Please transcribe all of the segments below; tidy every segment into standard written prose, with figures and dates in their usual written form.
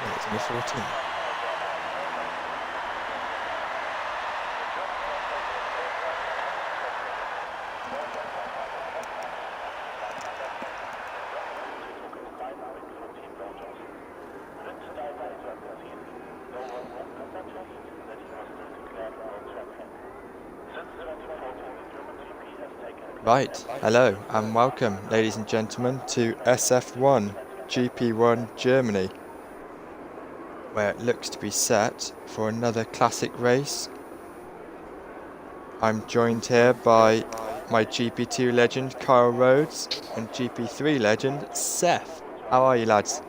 Yeah, it's only 14. Right, hello and welcome, ladies and gentlemen, to SF1 GP1 Germany, where it looks to be set for another classic race. I'm joined here by my GP2 legend Kyle Rhodes and GP3 legend Seth. How are you, lads?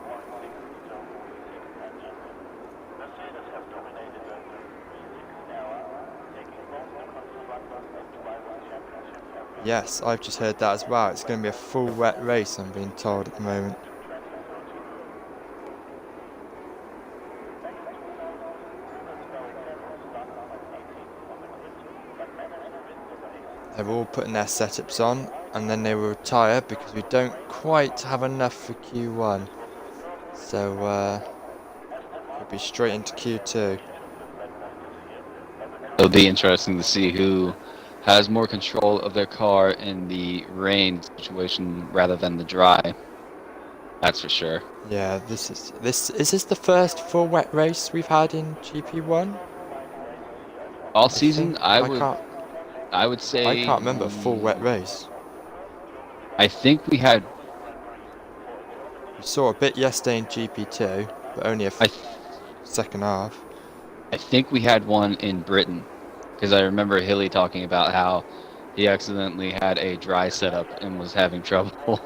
Yes, I've just heard that as well. It's going to be a full wet race, I'm being told at the moment. They're all putting their setups on and then they will retire because we don't quite have enough for Q1. So we'll be straight into Q2. It'll be interesting to see who has more control of their car in the rain situation rather than the dry. That's for sure. Yeah, is this the first full wet race we've had in GP1? All season, I would say I can't remember a full wet race. I think we had. We saw a bit yesterday in GP2, but only a second half. I think we had one in Britain, because I remember Hilly talking about how he accidentally had a dry setup and was having trouble.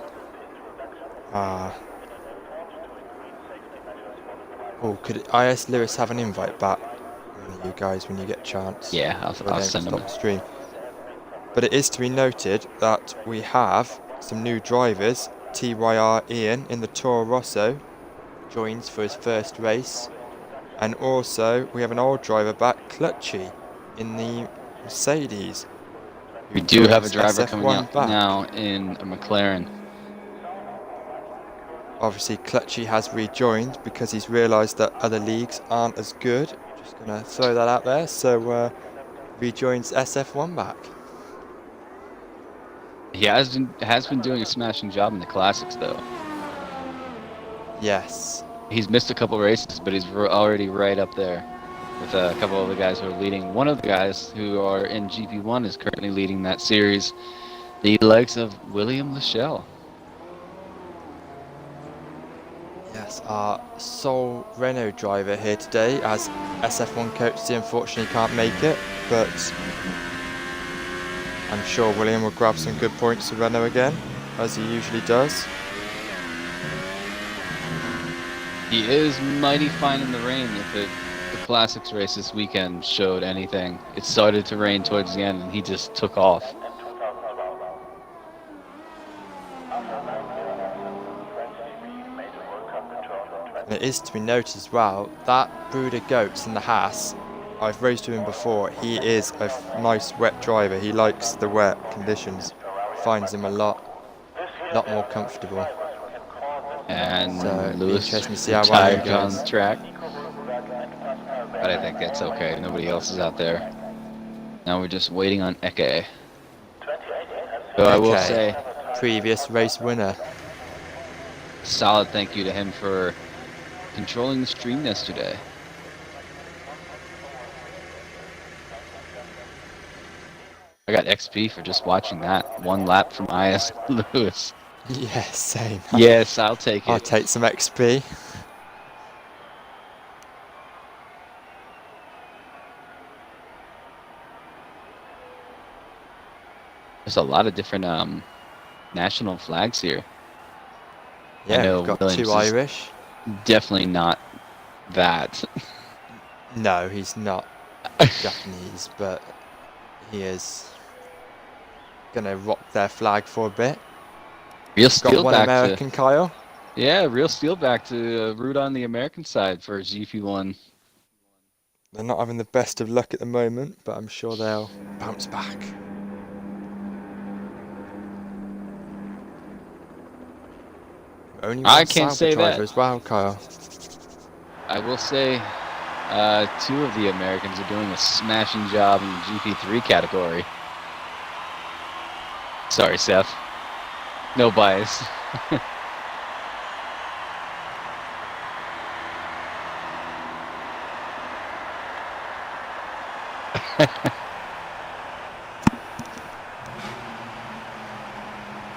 Oh, could IS Lewis have an invite back? One of you guys, when you get a chance. Yeah, I'll send him. Stop the stream. But it is to be noted that we have some new drivers. TYR Ian in the Toro Rosso joins for his first race. And also, we have an old driver back, Clutchy, in the Mercedes. We do have a driver SF1 coming out back. now in a McLaren. Obviously, Clutchy has rejoined because he's realised that other leagues aren't as good. Just going to throw that out there. So, rejoins SF1 back. He has been doing a smashing job in the classics, though. Yes. He's missed a couple races, but he's already right up there with a couple of the guys who are leading. One of the guys who are in GP1 is currently leading that series, the likes of William Lachelle. Yes, our sole Renault driver here today, as SF1 coach unfortunately can't make it, but I'm sure William will grab some good points to Renault again, as he usually does. He is mighty fine in the rain. If the Classics race this weekend showed anything, it started to rain towards the end and he just took off. And it is to be noted as well, that brood of goats in the Haas, I've raced with him before, he is a nice wet driver. He likes the wet conditions, finds him a lot more comfortable. And so Lewis interesting to see how well he goes on track. But I think that's okay. Nobody else is out there. Now we're just waiting on Eke. So I will say, previous race winner. Solid thank you to him for controlling the stream yesterday. I got XP for just watching that one lap from IS Lewis. Yeah, same. Yes, I'll take it. I'll take some XP. There's a lot of different national flags here. Yeah, we've got Williams 2 Irish. Definitely not that. No, he's not Japanese, but he is gonna rock their flag for a bit. Real steel got one back American, to, Kyle. Yeah, real steel back to root on the American side for GP1. They're not having the best of luck at the moment, but I'm sure they'll bounce back. Only one I can't say driver that as well, Kyle. I will say 2 of the Americans are doing a smashing job in the GP3 category. Sorry, Seth. No bias.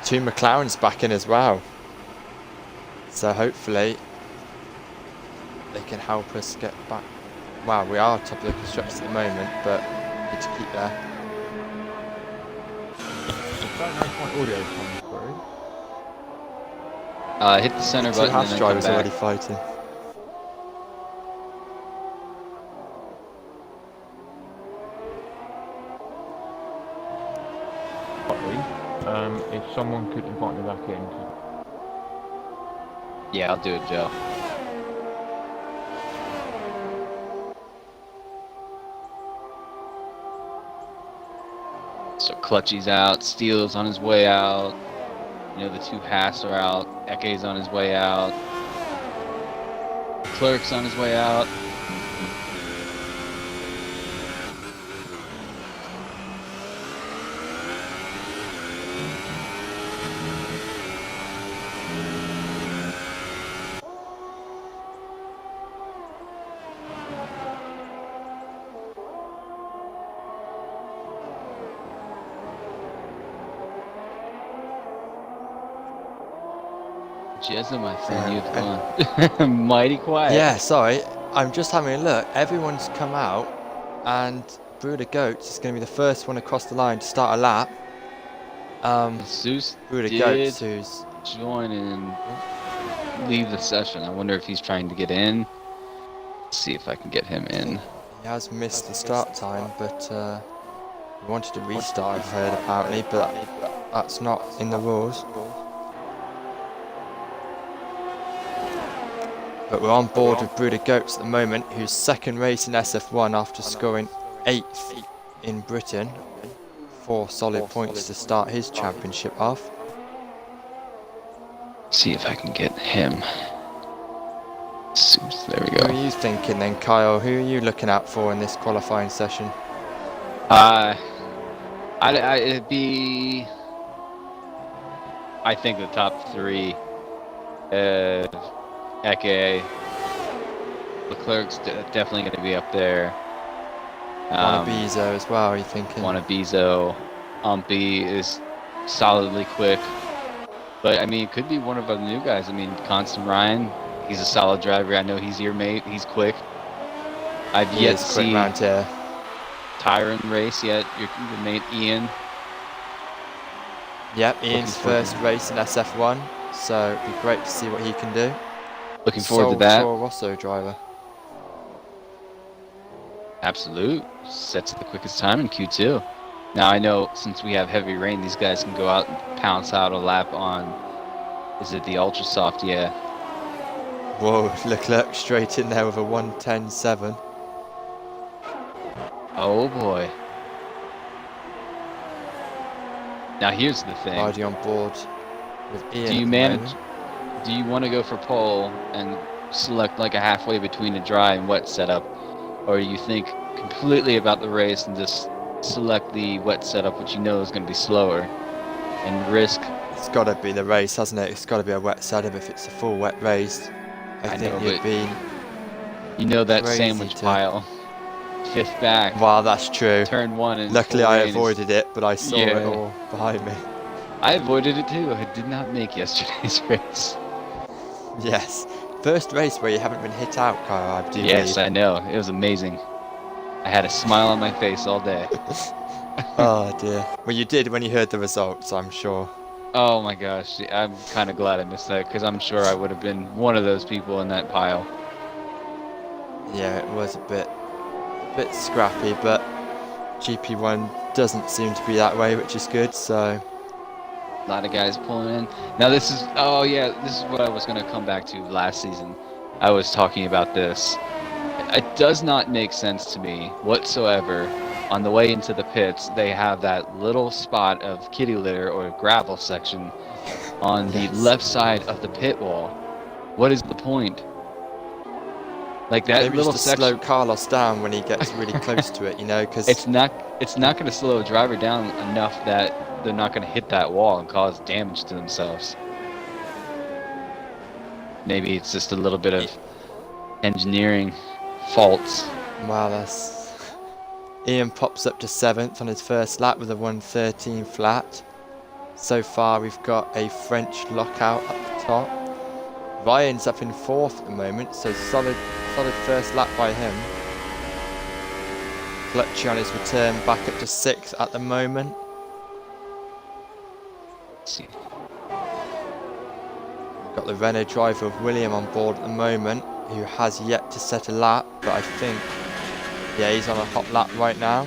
Two McLarens back in as well. So hopefully they can help us get back. Wow, we are top of the constructors at the moment, but need to keep there. Hit the center Two button and Haas then come drivers back. already fighting. If someone could invite me back in. Yeah, I'll do it, Joe. So Clutchy's out, Steele's on his way out. You know, the 2 Haas are out. Eke's on his way out. Clerk's on his way out. Jezza, my friend, you've gone mighty quiet. Yeah, sorry. I'm just having a look. Everyone's come out, and Brooder Goats is going to be the first one across the line to start a lap. Zeus Brooder did Goats, who's join and leave the session. I wonder if he's trying to get in. Let's see if I can get him in. he has missed the start time, but he wanted to restart, I've heard, apparently, but that's not in the rules. But we're on board with Brooder Goats at the moment, whose second race in SF1 after scoring 8th in Britain. 4 solid points to start his championship off. See if I can get him. Zeus, there we Who go. are you thinking then, Kyle? Who are you looking out for in this qualifying session? It'd be, I think, the top 3. Eke, Leclerc's definitely going to be up there. Wanabizo as well, are you thinking? Wanabizo, Umpy is solidly quick. But, I mean, it could be one of the new guys. I mean, Constant Ryan, he's a solid driver. I know he's your mate. He's quick. I've yet to see Tyron race yet. Your mate Ian. Yep, Ian's first race in SF1, so it'd be great to see what he can do. Looking forward to that. Toro Rosso driver. Absolute. Sets the quickest time in Q2. Now I know since we have heavy rain, these guys can go out and pounce out a lap on, is it the Ultra Soft? Yeah. Whoa, Leclerc straight in there with a 1:10.7. Oh boy. Now here's the thing. Already on board with Ian. Do you do you want to go for pole and select like a halfway between a dry and wet setup, or you think completely about the race and just select the wet setup, which you know is going to be slower, and risk? It's got to be the race, hasn't it? It's got to be a wet setup if it's a full wet race. I think you'd be. You know that sandwich pile, 5th back. Well, that's true. Turn 1 and luckily I avoided it, but I saw it all behind me. I avoided it too. I did not make yesterday's race. Yes. First race where you haven't been hit out, Kyle, I do believe. Yes, I know. It was amazing. I had a smile on my face all day. Oh dear. Well, you did when you heard the results, I'm sure. Oh my gosh. I'm kind of glad I missed that, because I'm sure I would have been one of those people in that pile. Yeah, it was a bit scrappy, but GP1 doesn't seem to be that way, which is good, so... A lot of guys pulling in. Now this is, oh yeah, this is what I was going to come back to last season. I was talking about this. It does not make sense to me whatsoever. On the way into the pits, they have that little spot of kitty litter or gravel section on the left side of the pit wall. What is the point? Like that Maybe little just to slow section. Carlos down when he gets really close to it, you know, because It's not going to slow a driver down enough that they're not going to hit that wall and cause damage to themselves. Maybe it's just a little bit of engineering faults. wow, that's Ian pops up to 7th on his first lap with a 1:13 flat. So far, we've got a French lockout up the top. Ryan's up in 4th at the moment, so solid first lap by him. Clutchy on his return back up to 6th at the moment. Let's see. We've got the Renault driver of William on board at the moment, who has yet to set a lap, but I think, yeah, he's on a hot lap right now.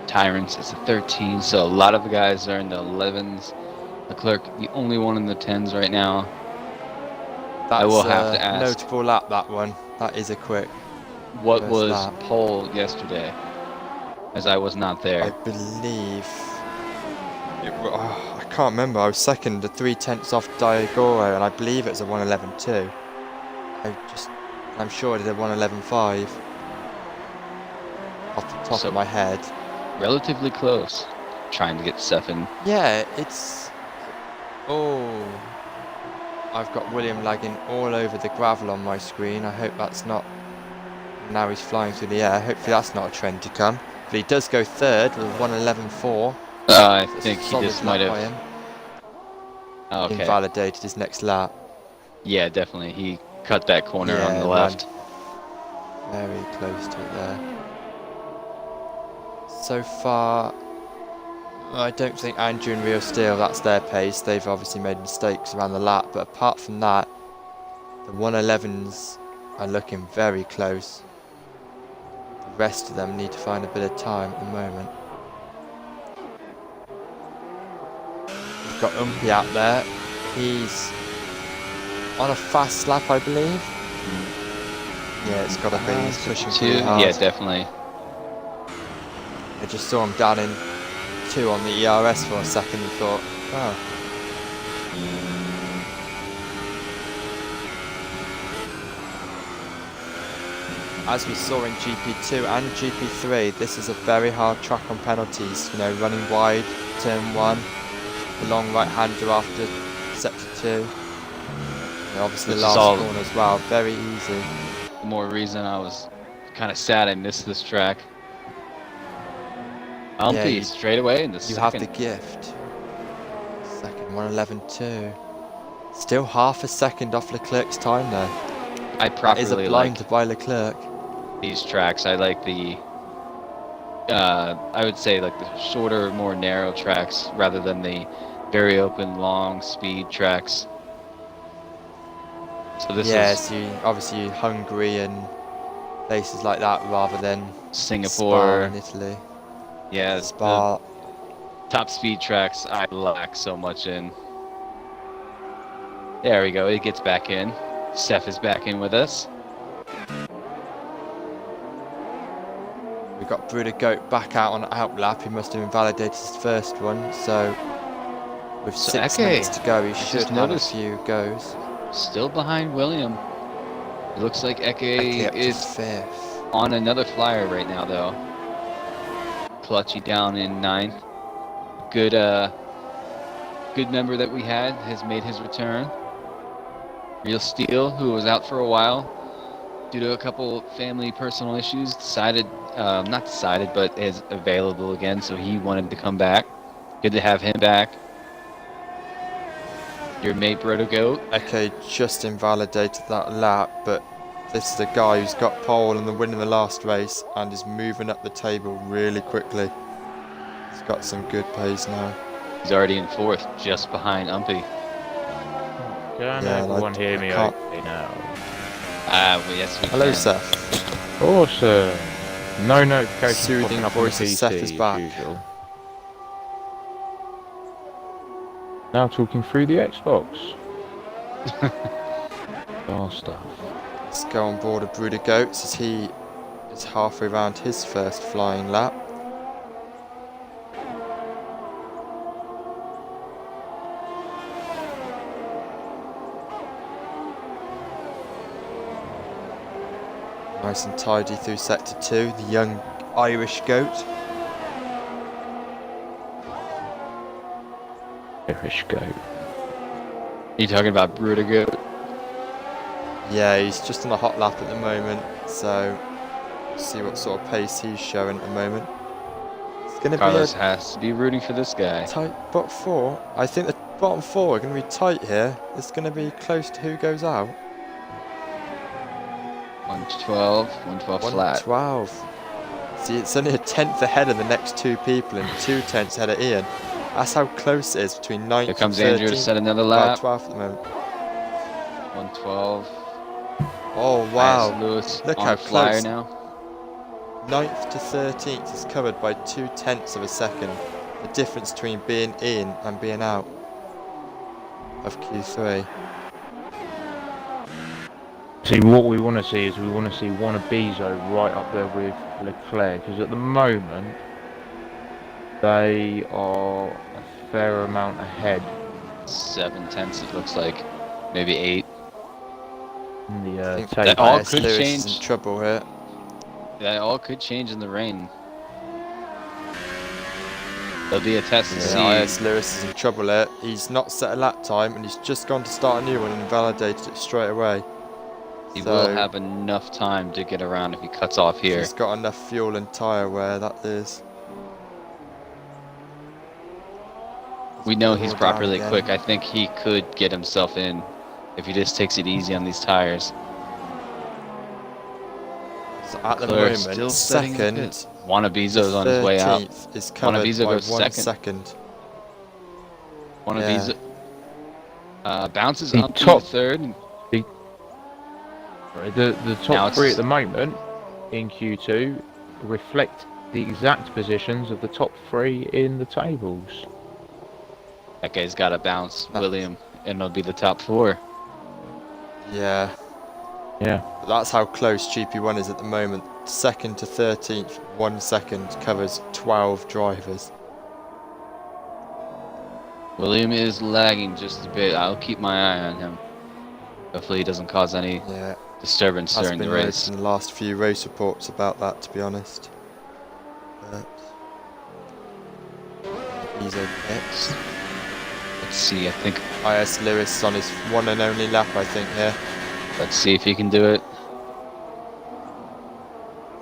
Tyrants is a 13, so a lot of the guys are in the 11s. Leclerc, the only one in the 10s right now. That's I will have to a ask. notable lap, that one. That is a quick What first was lap. pole yesterday? As I was not there. I believe I can't remember. I was second, 3/10 off Diagoro, and I believe it was a 1:11.2. I'm sure I did a 1:11.5 off the top of my head. Relatively close. Trying to get stuff in. Yeah, it's. Oh, I've got William lagging all over the gravel on my screen. I hope that's not. Now he's flying through the air. Hopefully that's not a trend to come. But he does go 3rd with a 1:11.4. I think he just might have. Okay. Invalidated his next lap. Yeah, definitely. He cut that corner on the went left. very close to it there. So far, I don't think Andrew and Rio Steele, that's their pace. They've obviously made mistakes around the lap, but apart from that, the 1:11s are looking very close. The rest of them need to find a bit of time at the moment. We've got Umpy out there. He's on a fast lap, I believe. Yeah, it's got to be. He's pushing pretty hard. Yeah, definitely. I just saw him down in 2 on the ERS for a second and thought, oh. As we saw in GP2 and GP3, this is a very hard track on penalties. You know, running wide, turn 1, the long right-hander after sector 2. And obviously the last corner as well, very easy. The more reason I was kind of sad I missed this track. Umpy straight away in the second. You have the gift. Second, 1:11.2. Still half a second off Leclerc's time though. I properly is a blind by Leclerc. These tracks. I like the, I would say like the shorter, more narrow tracks rather than the very open, long speed tracks. So this is obviously Hungary and places like that rather than Singapore in Italy. Yeah, Spa. Top speed tracks I lack so much in. There we go, it gets back in. Steph is back in with us. We've got Bruder Goat back out on outlap. He must have invalidated his first one, so with 6 minutes to go, he should have a few goes. Still behind William. It looks like Eke is 5th. On another flyer right now, though. Clutchy down in 9th. Good member that we had has made his return. Real Steel, who was out for a while due to a couple family personal issues, but is available again, so he wanted to come back. Good to have him back. Your mate Brodo Goat. Okay, just invalidated that lap, but this is the guy who's got pole and the win in the last race and is moving up the table really quickly. He's got some good pace now. He's already in 4th, just behind Umpy. Can everyone hear me okay now? Well, yes, we Hello, can. Seth. Awesome. No notifications Soothing popping up on the voice of PC Seth is back. as usual. Now talking through the Xbox. Oh, stuff. Let's go on board of Bruder Goats as he is halfway around his first flying lap. Nice and tidy through sector 2, the young Irish goat. Irish goat. You talking about Brudigo? Yeah, he's just on a hot lap at the moment, so see what sort of pace he's showing at the moment. It's going to be a Carlos has to be rooting for this guy. tight bottom 4. I think the bottom 4 are going to be tight here. It's going to be close to who goes out. 112, 112 flat. 112. See, it's only a tenth ahead of the next two people and 2 tenths ahead of Ian. That's how close it is between 9th Here comes and 13th. Andrew to set another About lap. 12th at the moment. 112. Oh wow! Lewis Look on how a flyer close. now. 9th to 13th is covered by 2 tenths of a second. The difference between being in and being out of Q3. See, what we want to see is we want to see one of Bizzo right up there with Leclerc, because at the moment they are a fair amount ahead 7 tenths it looks like. Maybe 8. in the I think table. that all IS could Lewis change. is in trouble here. That all could change in the rain. There'll be a test to Yeah, IS see. Lewis is in trouble here. He's not set a lap time and he's just gone to start a new one and invalidated it straight away. He So, will have enough time to get around if he cuts off here. he's got enough fuel and tyre wear, that is. We know he's All down properly again. quick. I think he could get himself in if he just takes it easy on these tires. So at the Leclerc moment, still setting the second, pit. Wannabezo's on his way out. 13th is covered Wannabezo by goes 1 second. second. Wannabezo bounces The up to top- the third. The Now top 3 it's- at the moment in Q2 reflect the exact positions of the top 3 in the tables. That guy's got to bounce William, and it'll be the top 4. Yeah, Yeah. but that's how close GP1 is at the moment. 2nd to 13th, 1 second covers 12 drivers. William is lagging just a bit. I'll keep my eye on him. Hopefully he doesn't cause any Yeah, disturbance has during been the race. noted in the last few race reports about that, to be honest. But he's over next. Let's see. I think. IS Lewis on his one and only lap, I think, here. Let's see if he can do it.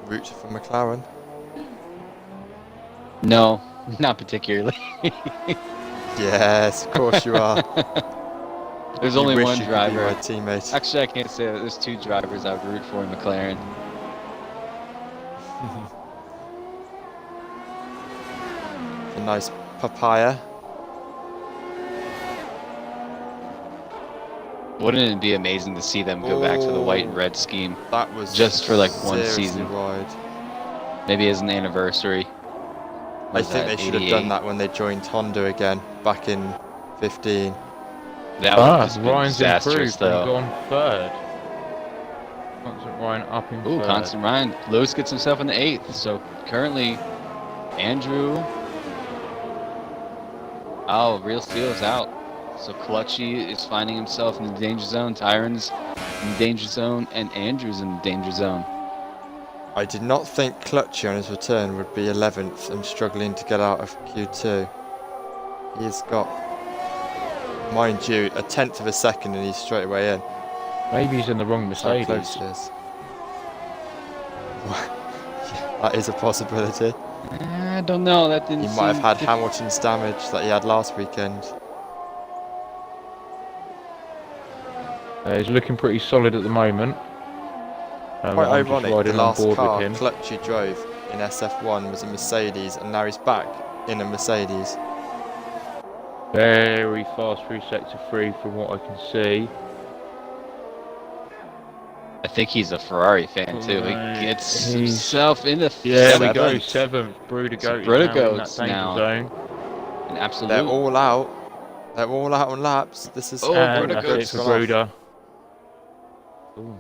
Route for McLaren. No, not particularly. Yes, of course you are. There's You only wish one you could be driver. my teammate. Actually, I can't say that. There's 2 drivers I would root for in McLaren. A nice papaya. Wouldn't it be amazing to see them go back to the white and red scheme? That was Just for, like, one seriously season. wide. Maybe as an anniversary. I Was think that they should have 88? done that when they joined Honda again back in 15. That would have just been Ryan's disastrous, improved and though. gone 3rd. Constant Ryan up in Ooh, 3rd. Constant Ryan. Lewis gets himself in the 8th. So currently, Andrew. Oh, Real Steel is out. So Clutchy is finding himself in the danger zone. Tyron's in the danger zone, and Andrew's in the danger zone. I did not think Clutchy on his return would be 11th and struggling to get out of Q2. He's got, mind you, a tenth of a second and he's straight away in. Maybe he's in the wrong That's how Mercedes. close it is. That is a possibility. I don't know. That didn't He seem might have had Hamilton's damage that he had last weekend. He's looking pretty solid at the moment. Quite I'm just ironic, the riding on last board car with him. Clutchy drove in SF1 was a Mercedes and now he's back in a Mercedes. Very fast through sector 3 from what I can see. I think he's a Ferrari fan too. He Right. g's He's- himself in the Yeah, we go. 7th. 7th. Brudigoat So is now in that Brudigoat's danger now. zone. an absolute. They're all out. They're all out on laps. This is Oh, And Brudigoat's that's it for gone off. Bruder.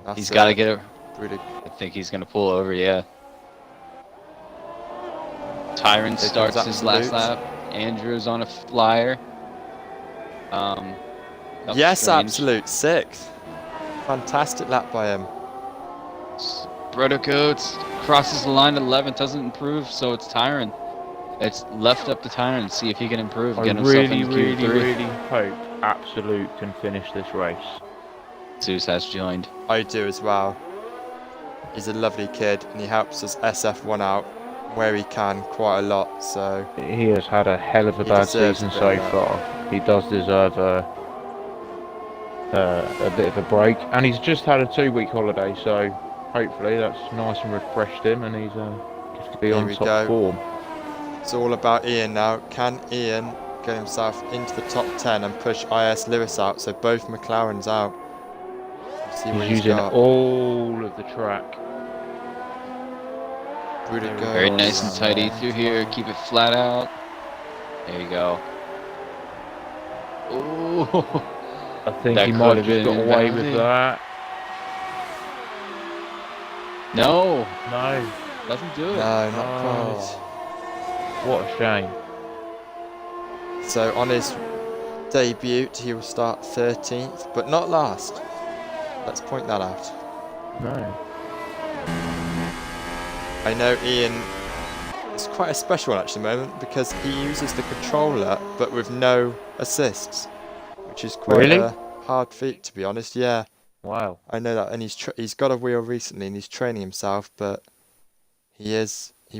That's He's got to it. get it. Brudig. I think he's going to pull over, yeah. Tyron Here starts comes his last Absolute. lap. Andrew's on a flyer. Yes, Strange. absolute 6th. Fantastic lap by him. Brother Coates crosses the line at 11, doesn't improve, so it's Tyron. It's left up to Tyron, see if he can improve, I get himself really, into really, Q3. really hope Absolute can finish this race. Zeus has joined. I do as well. He's a lovely kid and he helps us SF1 out where he can quite a lot, so He has had a hell of a He bad deserves season a bit so of that. far. He does deserve a bit of a break, and he's just had a 2-week holiday, so hopefully that's nice and refreshed him, and he's going to be Here on we top go. form. It's all about Ian now. Can Ian get himself into the top 10 and push IS Lewis out, so both McLarens out? Let's see what He's he's using got. all of the track. Where'd it go? Very nice and tidy through here. Keep it flat out. There you go. Ooh. I think That he could might have have just been got away with invalid. that. No, No. doesn't do it. No, not Oh. What a shame. quite. So on his debut, he will start 13th, but not last. Let's point that out. No. I know Ian is quite a special one actually at the moment because he uses the controller but with no assists, which is quite Really? a hard feat to be honest. Yeah, Wow. I know that, and he's got a wheel recently and he's training himself, but he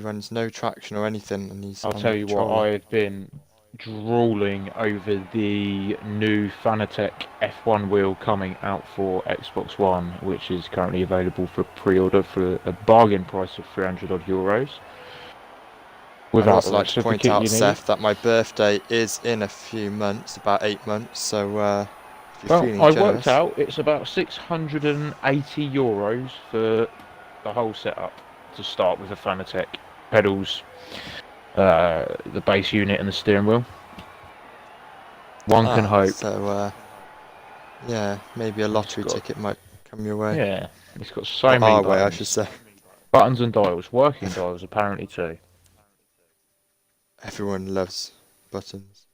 runs no traction or anything, and he's I'll on tell the you what, controller. I have been drooling over the new Fanatec F1 wheel coming out for Xbox One, which is currently available for pre-order for a bargain price of 300 odd euros. I'd Without also the like rest to of the point kit out, you need. Seth, that my birthday is in a few months, about 8 months, so if you're Well, feeling I generous. worked out it's about 680 euros for the whole setup to start with the Fanatec pedals, the base unit and the steering wheel. One can hope. So, yeah, maybe a lottery got- ticket might come your way. Yeah, it's got so Or many our buttons. way, I should say. Buttons and dials, working dials apparently too. Everyone loves buttons.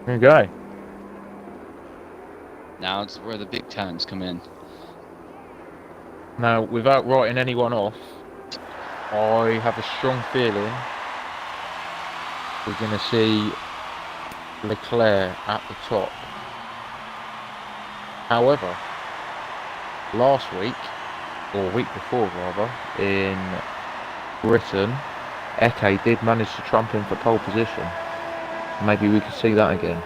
There you go. Now it's where the big times come in. Now, without writing anyone off, I have a strong feeling we're going to see Leclerc at the top. However, last week, or week before rather, in Britain, Eke did manage to trump him for pole position. Maybe we could see that again.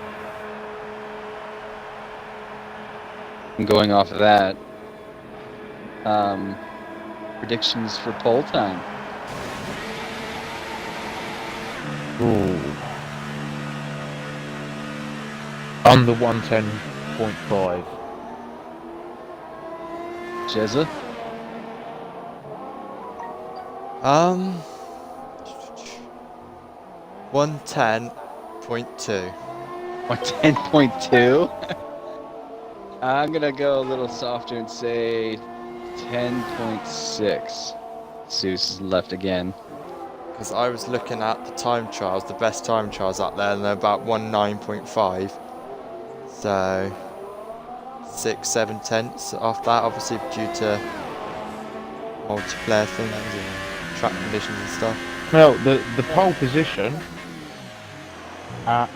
And going off of that, predictions for pole time. Ooh. Under 110.5. Jezza? 110.2. Or 10.2? I'm gonna go a little softer and say 10.6. Zeus is left again. Because I was looking at the time trials, the best time trials out there, and they're about 19.5. So 6-7 tenths off that, obviously due to multiplayer things and track conditions and stuff. Well, the pole position at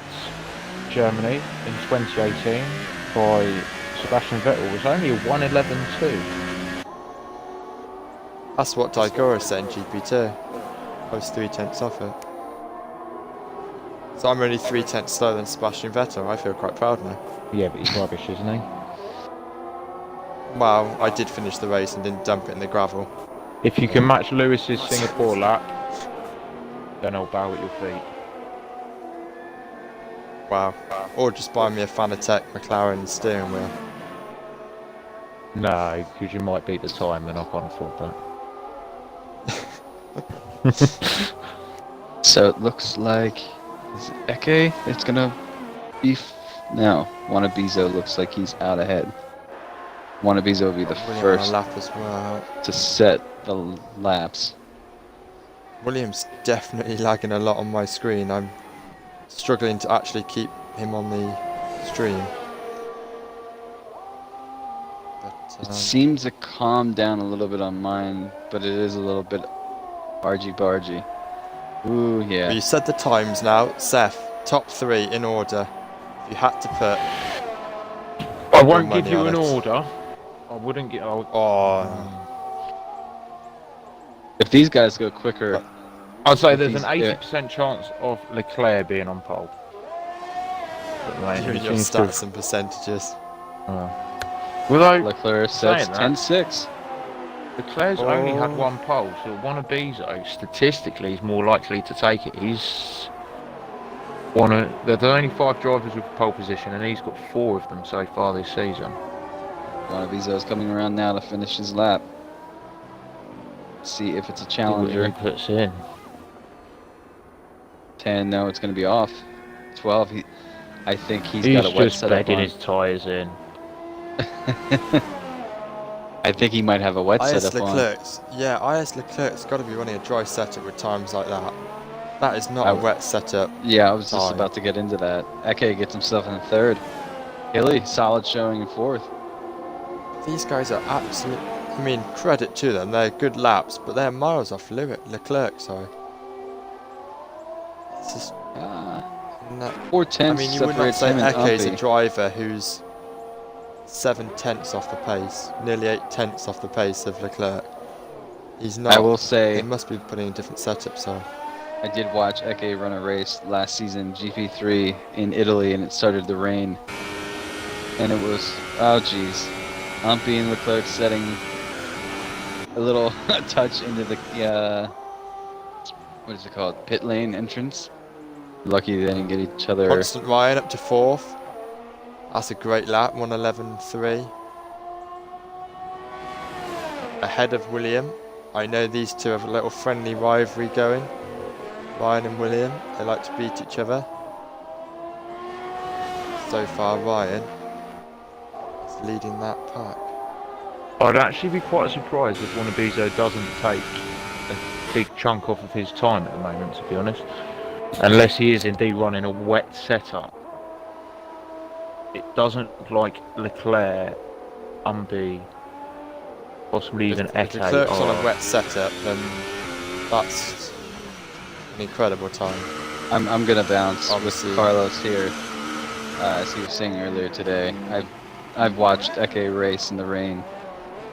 Germany in 2018 by Sebastian Vettel was only a 1:11.2. That's what Daigora said in GP2. I was 3 tenths off it. So I'm only 3 tenths slower than Sebastian Vettel. I feel quite proud now. Yeah, but he's rubbish, isn't he? Well, I did finish the race and didn't dump it in the gravel. If you can match Lewis's Singapore lap, then I'll bow at your feet. Wow. Or just buy me a Fanatec McLaren steering wheel. No, because you might beat the time and I can't afford that. So it looks like, is it Eke? It's gonna be, no, Wanabizo looks like he's out ahead. Wanabizo will be the William on a first lap as well. to set the laps. William's definitely lagging a lot on my screen. I'm struggling to actually keep him on the stream. It seems to calm down a little bit on mine, but it is a little bit argy-bargy. Ooh, yeah. Well, you said the times now. Seth, top 3 in order. If you had to put I won't money give you on an it. order. I wouldn't get. Oh, If these guys go quicker, I'd say if there's an he's- 80% chance of Leclerc being on pole. you and your stats and percentages. Although, Leclerc sets saying that, 10-6. Leclerc's only had Oh. one pole, so one of Bizzo statistically is more likely to take it. He's there's only 5 drivers with pole position, and he's got 4 of them so far this season. One of Izzo's coming around now to finish his lap. See if it's a See what challenger. he puts in. 10, no, it's going to be off. 12, I think he's He's got a wet just setup bedding on. his tyres in. I think he might have a wet IS setup on. Leclerc's, yeah, IS Leclerc's got to be running a dry setup with times like that. That is not a wet setup. Yeah, I was just time. about to get into that. Eke gets himself in 3rd. Hilly, solid showing in 4th. These guys are absolute. I mean, credit to them. They're good laps, but they're miles off Leclerc. Sorry. It's just. No. 4 I tenths mean, you would not separates say him and Eke is a Umpy. driver who's 7 tenths off the pace, nearly 8 tenths off the pace of Leclerc. He's not. I will say, They must be putting in different setups. So. I did watch Eke run a race last season, GP3 in Italy, and it started to rain. And it was, oh geez, Umpy and Leclerc setting a little touch into the, what is it called, pit lane entrance. Lucky they didn't get each other. Constant Ryan up to 4th. That's a great lap, 1:11.3. Ahead of William. I know these two have a little friendly rivalry going. Ryan and William, they like to beat each other. So far, Ryan is leading that pack. I'd actually be quite surprised if one of Bizzo doesn't take a big chunk off of his time at the moment, to be honest. Unless he is indeed running a wet setup. It doesn't look like Leclerc, Umpy, possibly even If Eke. Leclerc's on a wet setup, then that's an incredible time. I'm gonna bounce Obviously. with Carlos here, as he was saying earlier today. I've watched Eke race in the rain,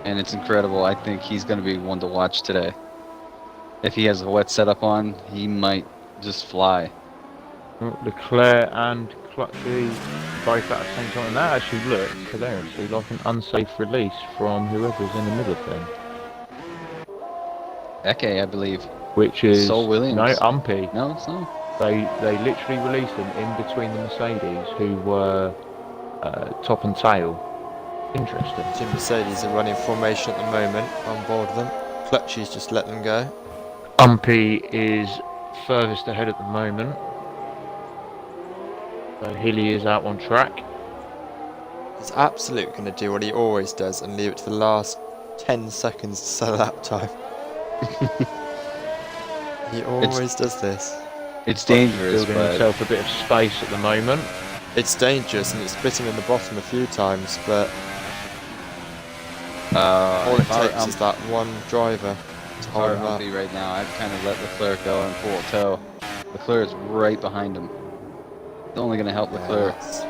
and it's incredible. I think he's gonna be one to watch today. If he has a wet setup on, he might just fly. Leclerc and Clutchy both at the same time, and that actually looked hilariously like an unsafe release from whoever's in the middle of them. Eke, I believe. Which is Sol Williams. no Umpy. No, it's not. They literally released them in between the Mercedes, who were top and tail. Interesting. Two Mercedes are running formation at the moment on board them. Clutchy's just let them go. Umpy is furthest ahead at the moment. So Hilly is out on track. He's absolutely going to do what he always does and leave it to the last 10 seconds to sell lap time. He always does this. It's dangerous, Building but himself a bit of space at the moment. It's dangerous and it's split him in the bottom a few times, but all it if I- takes is that one driver to hold Or him up. Umpy right now, I've kind of let Leclerc go and pull a toe. Leclerc is right behind him. It's only going to help Leclerc. Yes.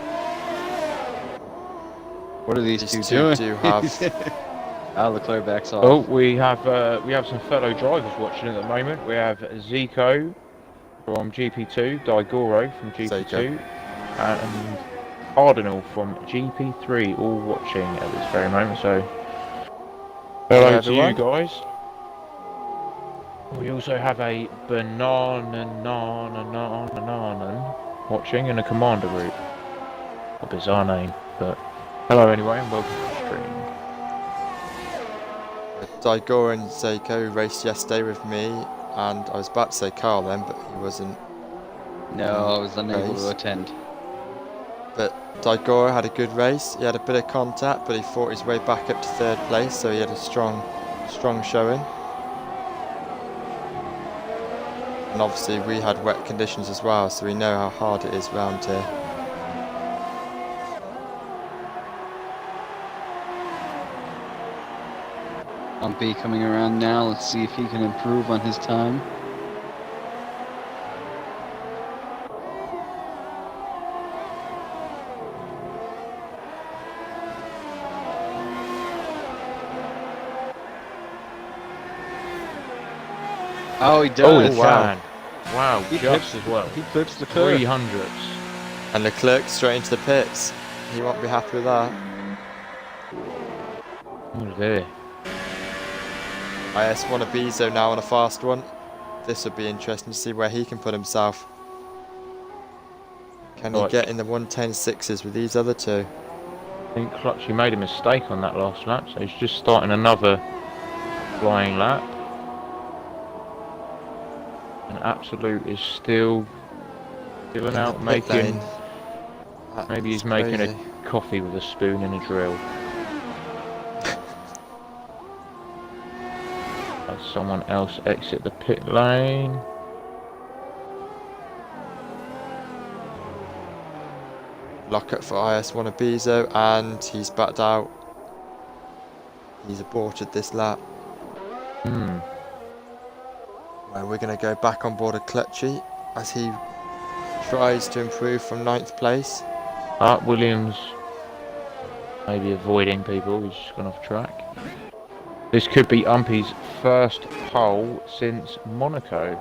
What are these These two two doing? do have- Leclerc backs off. Oh, we have some fellow drivers watching at the moment. We have Zico from GP2, Daigoro from GP2, and Cardinal from GP3, all watching at this very moment. So, hello to everyone. you guys. We also have a banana watching in a commander group. A bizarre name, but hello anyway, and welcome to the stream. Daigoro and Seiko raced yesterday with me, and I was about to say Carl then, but he wasn't. No, I was unable Race. to attend. But Daigoro had a good race. He had a bit of contact, but he fought his way back up to 3rd place, so he had a strong showing. And obviously we had wet conditions as well, so we know how hard it is round here. Umpy coming around now. Let's see if he can improve on his time. Oh, he Oh, does. he wow. can. Wow, He just clips- as well. He clips the curve. 300s. And Leclerc straight into the pits. He won't be happy with that. Oh, there. IS1 Abizo now on a fast one. This would be interesting to see where he can put himself. Can he Right. get in the 110.6s with these other two? I think Clutchy made a mistake on that last lap, so he's just starting another flying lap. And Absolute is still In out the pit making. lane. Maybe he's That's making crazy. a coffee with a spoon and a drill. Has someone else exit the pit lane. Lockup for IS1 Abizo, and he's backed out. He's aborted this lap. Well, we're going to go back on board of Clutchy as he tries to improve from 9th place. Williams maybe avoiding people, he's just gone off track. This could be Umpy's first pole since Monaco.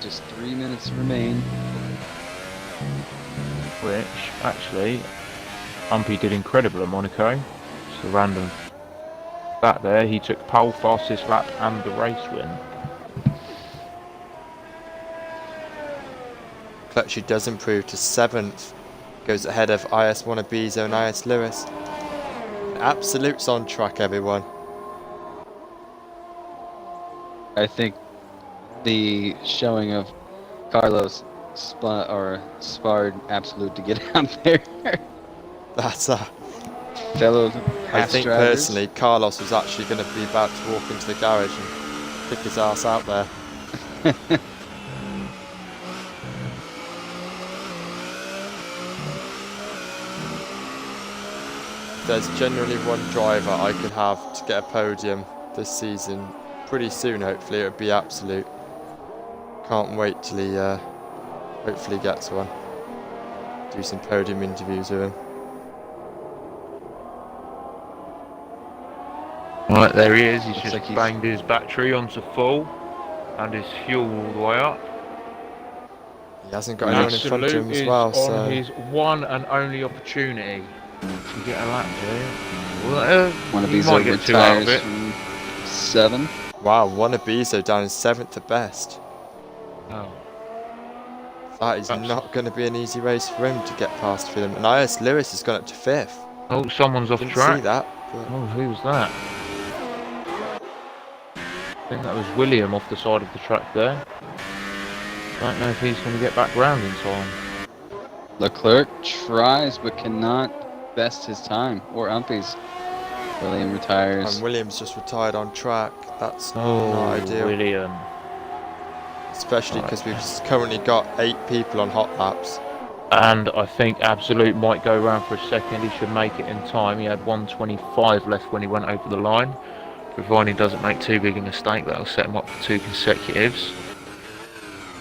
Just 3 minutes remain. Which, actually, Umpy did incredible at Monaco. Just a random stat there. He took pole, fastest lap and the race win. Clutchy does improve to 7th. Goes ahead of IS1 Abizo and IS Lewis. Absolute's on track, everyone. I think the showing of Carlos sparred Absolute to get out there. That's Fellow I Haas think drivers. personally Carlos was actually going to be about to walk into the garage and kick his ass out there. There's generally one driver I could have to get a podium this season pretty soon, hopefully. It would be Absolute. Can't wait till he hopefully gets one. Do some podium interviews with him. Right, there he is. He's Looks just like he's- banged his battery onto full and his fuel all the way up. He hasn't got anyone in front of him as is well, on so his one and only opportunity to get a lap here. Well, One of he these might over get two out of tires it. from 7. wow, one Abizo down in 7th at best. Oh. That is That's- not going to be an easy race for him to get past for them. And IS Lewis has gone up to 5th. Oh, someone's off Didn't track. see that. But Oh, who was that? I think that was William off the side of the track there. Don't know if he's going to get back round in time. Leclerc tries but cannot best his time or Umpy's. William retires. and Williams just retired on track. That's Oh, not ideal. William. Especially because we've currently got 8 people on hot laps. And I think Absolute might go round for a second. He should make it in time. He had 1:25 left when he went over the line. Providing he doesn't make too big a mistake, that'll set him up for 2 consecutives.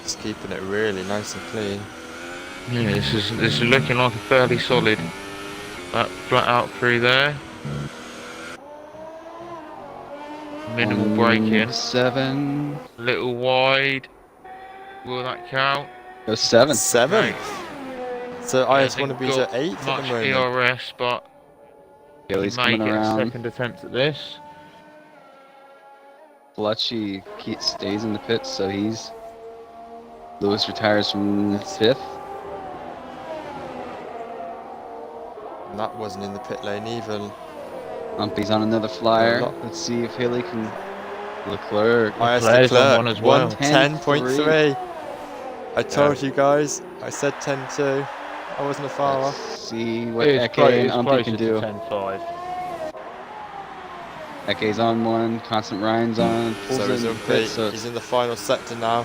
Just keeping it really nice and clean. Yeah, this is looking like a fairly solid flat out through there. Minimal braking, 7. little wide. Will that count? Go 7. 7th. So Yeah, IS1 to be at 8th at much the moment. ERS, but Gilly's he may coming get a around. second attempt at this. Fletchy stays in the pits, so he's... Lewis retires from 5th. And that wasn't in the pit lane either. Umpy's on another flyer. Lot. Let's see if Hilly can... Leclerc. IS Leclerc's on Leclerc, one as well. 110.3. I told you guys, I said 10.2. I wasn't far Let's off. see what It's Eke and it's Umpy closer can to do. 10.5. Eke's on one, Constant Ryan's on. Pulls So in is the Umpy. pit, so He's in the final sector now.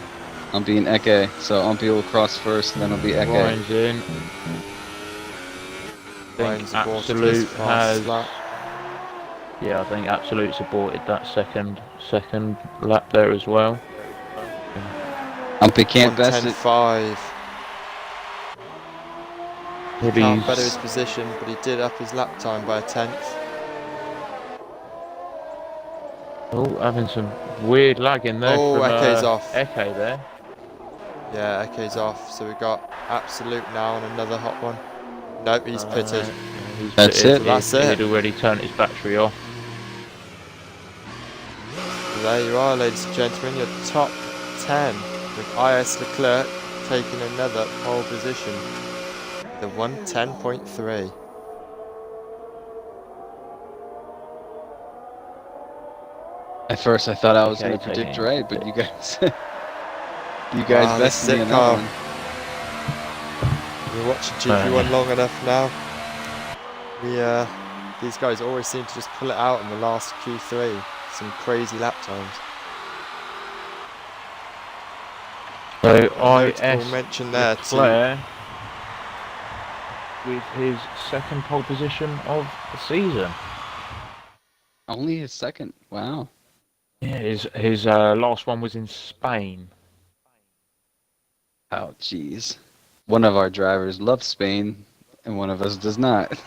Umpy and Eke. So Umpy will cross first, and then it'll be Eke. Ryan's in. Ryan's aborted his Absolute fast has. lap. Yeah, I think Absolute's aborted that second lap there as well. Umpy can't best it. 1:10.5. He can't better his He's position, but he did up his lap time by a tenth. having some weird lag in there Oh, from Eke's off. Eke there. Yeah, Eke's off. So we've got Absolute now on another hot one. Nope, he's pitted. He's That's pitted. it. That's it. He'd already turned his battery off. So there you are, ladies and gentlemen, your top 10 with IS Leclerc taking another pole position. The 1:10.3. At first, I thought I was Okay, going to predict taking right, but it. you guys, you Wow, guys this bested me is on it, that Carl. one. We're watching GP1 long enough now. These guys always seem to just pull it out in the last Q3. Some crazy lap times. So Notable IS mention there Leclerc with his second pole position of the season. Only his second. Wow. Yeah, his last one was in Spain. Oh, jeez. One of our drivers loves Spain, and one of us does not.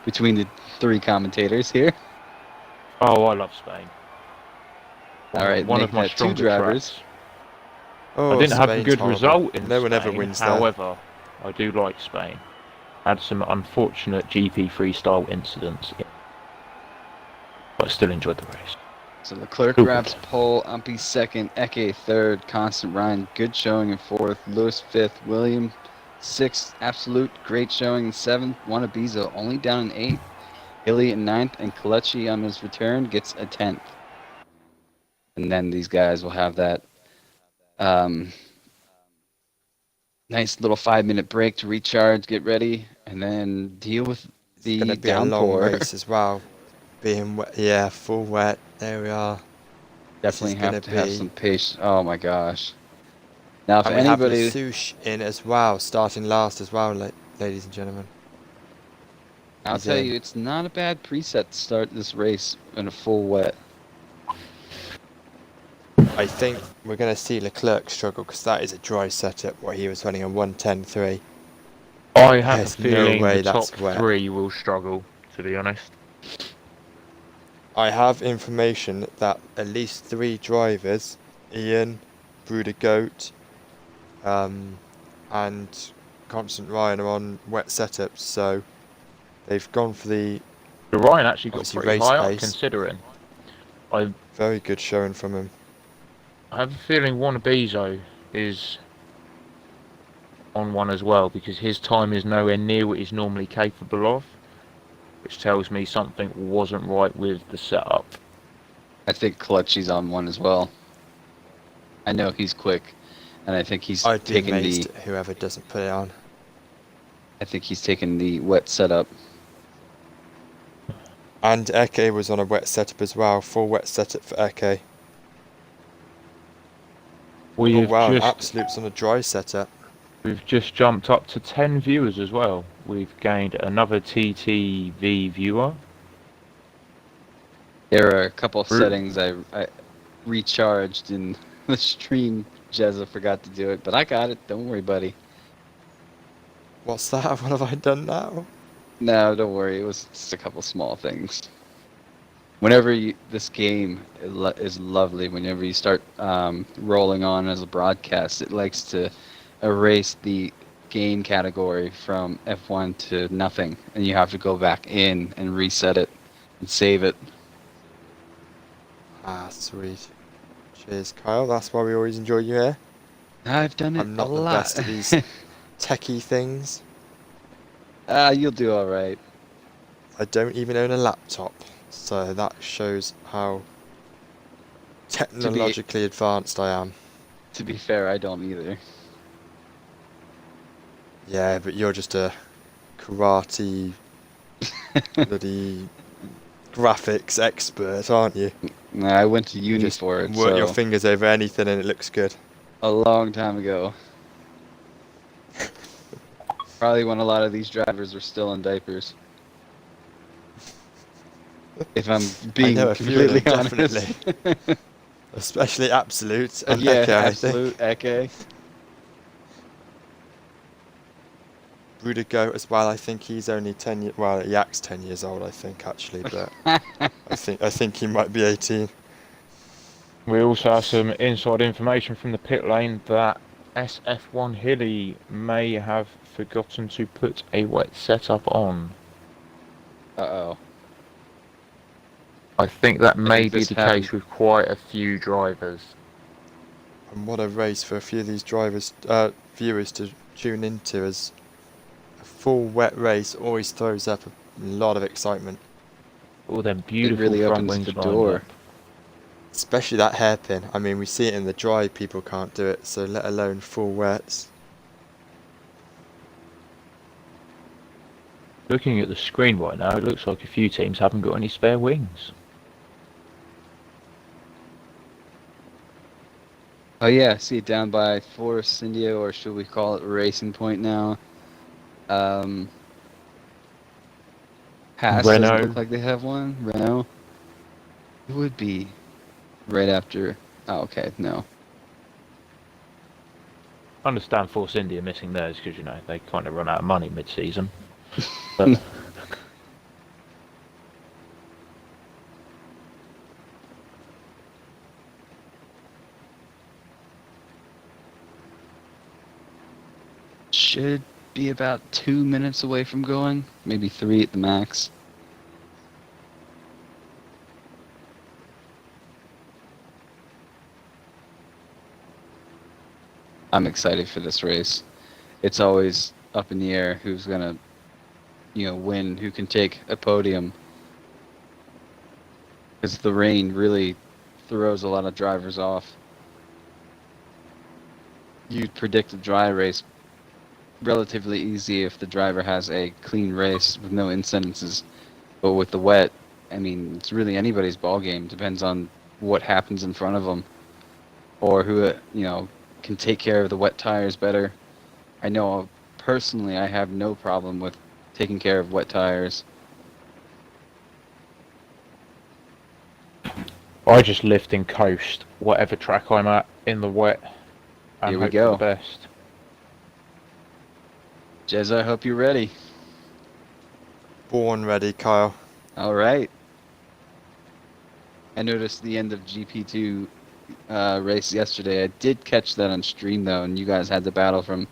Between the three commentators here. Oh, I love Spain. All right, One make of my that two stronger drivers. tracks. Oh, I didn't have a Spain's good horrible. result in No one Spain. ever wins there. However, I do like Spain. Had some unfortunate GP freestyle incidents, but I still enjoyed the race. So Leclerc Ooh. grabs pole, Umpy second, Eke third, Constant Ryan good showing in fourth, Lewis fifth, William sixth, Absolute great showing in seventh, Wanabizo only down in eighth, Hilly in ninth, and Kalechi on his return gets a 10th. And then these guys will have that nice little 5-minute break to recharge, get ready, and then deal with the It's going to be a long downpour. race as well. Being wet, yeah, full wet. There we are. Definitely This is have gonna to have be- some patience. Oh my gosh. Now, if And we have anybody, Lasouche in as well, starting last as well, ladies and gentlemen. I'll He's tell in. you, it's not a bad preset to start this race in a full wet. I think we're going to see Leclerc struggle because that is a dry setup where he was running a 1:10.3. I have There's a no feeling way the that's top wet. three will struggle, to be honest. I have information that at least 3 drivers, Ian, Bruder Goat, and Constant Ryan, are on wet setups, so they've gone for the But Ryan actually got Obviously pretty race high up, pace. considering. I very good showing from him. have a feeling Wanabizo is on one as well, because his time is nowhere near what he's normally capable of, which tells me something wasn't right with the setup. I think Kalechi's on one as well. I know he's quick, and I think he's I'd be taking amazed the. at whoever doesn't put it on. I think he's taking the wet setup. And Eke was on a wet setup as well, full wet setup for Eke. Oh We've wow, just Absolute's on a dry setup. we've just jumped up to 10 viewers as well. We've gained another TTV viewer. There are a couple of Ru- settings I recharged in the stream. Jezza forgot to do it, but I got it. Don't worry, buddy. What's that? What have I done now? No, don't worry. It was just a couple small things. Whenever this game is lovely, whenever you start rolling on as a broadcast, it likes to erase the game category from F1 to nothing, and you have to go back in and reset it and save it. Ah, sweet. Cheers, Kyle. That's why we always enjoy you here. I've done it I'm not a the lot. best at these techie things. You'll do all right. I don't even own a laptop, so that shows how technologically advanced I am. To be fair, I don't either. Yeah, but you're just a karate bloody graphics expert, aren't you? No, I went to You uni just for it, work your so fingers over anything and it looks good. a long time ago. Probably when a lot of these drivers are still in diapers. If I'm I know being a few of them, completely honest. definitely. Especially Absolute and Yeah, Eke, I absolute think. Eke. Rudiger as well, I think he's only 10 years, well, he acts 10 years old, I think, actually, but I think he might be 18. We also have some inside information from the pit lane that SF1 Hilly may have forgotten to put a wet setup on. Uh-oh. I think that may think be this the happened. case with quite a few drivers. And what a race for a few of these viewers to tune into, as a full wet race always throws up a lot of excitement. All them It beautiful really front opens wings the lined door. up. Especially that hairpin. I mean, we see it in the dry, people can't do it, so let alone full wets. Looking at the screen right now, it looks like a few teams haven't got any spare wings. Oh yeah, see down by Forest India, or should we call it Racing Point now? Haas doesn't Renault. look like they have one. Renault. It would be right after. Oh, okay, no. I understand Force India missing theirs because, you know, they kind of run out of money mid-season. But Should be about 2 minutes away from going, maybe 3 at the max. I'm excited for this race. It's always up in the air who's gonna, win, who can take a podium. Because the rain really throws a lot of drivers off. You'd predict a dry race relatively easy if the driver has a clean race with no incidences. But with the wet, I mean, it's really anybody's ball game. Depends on what happens in front of them, or who can take care of the wet tires better. I know personally, I have no problem with taking care of wet tires. I just lift and coast whatever track I'm at in the wet and Here we hope go. for the best. Jez, I hope you're ready. Born ready, Kyle. All right. I noticed the end of GP2 race yesterday. I did catch that on stream though, and you guys had the battle from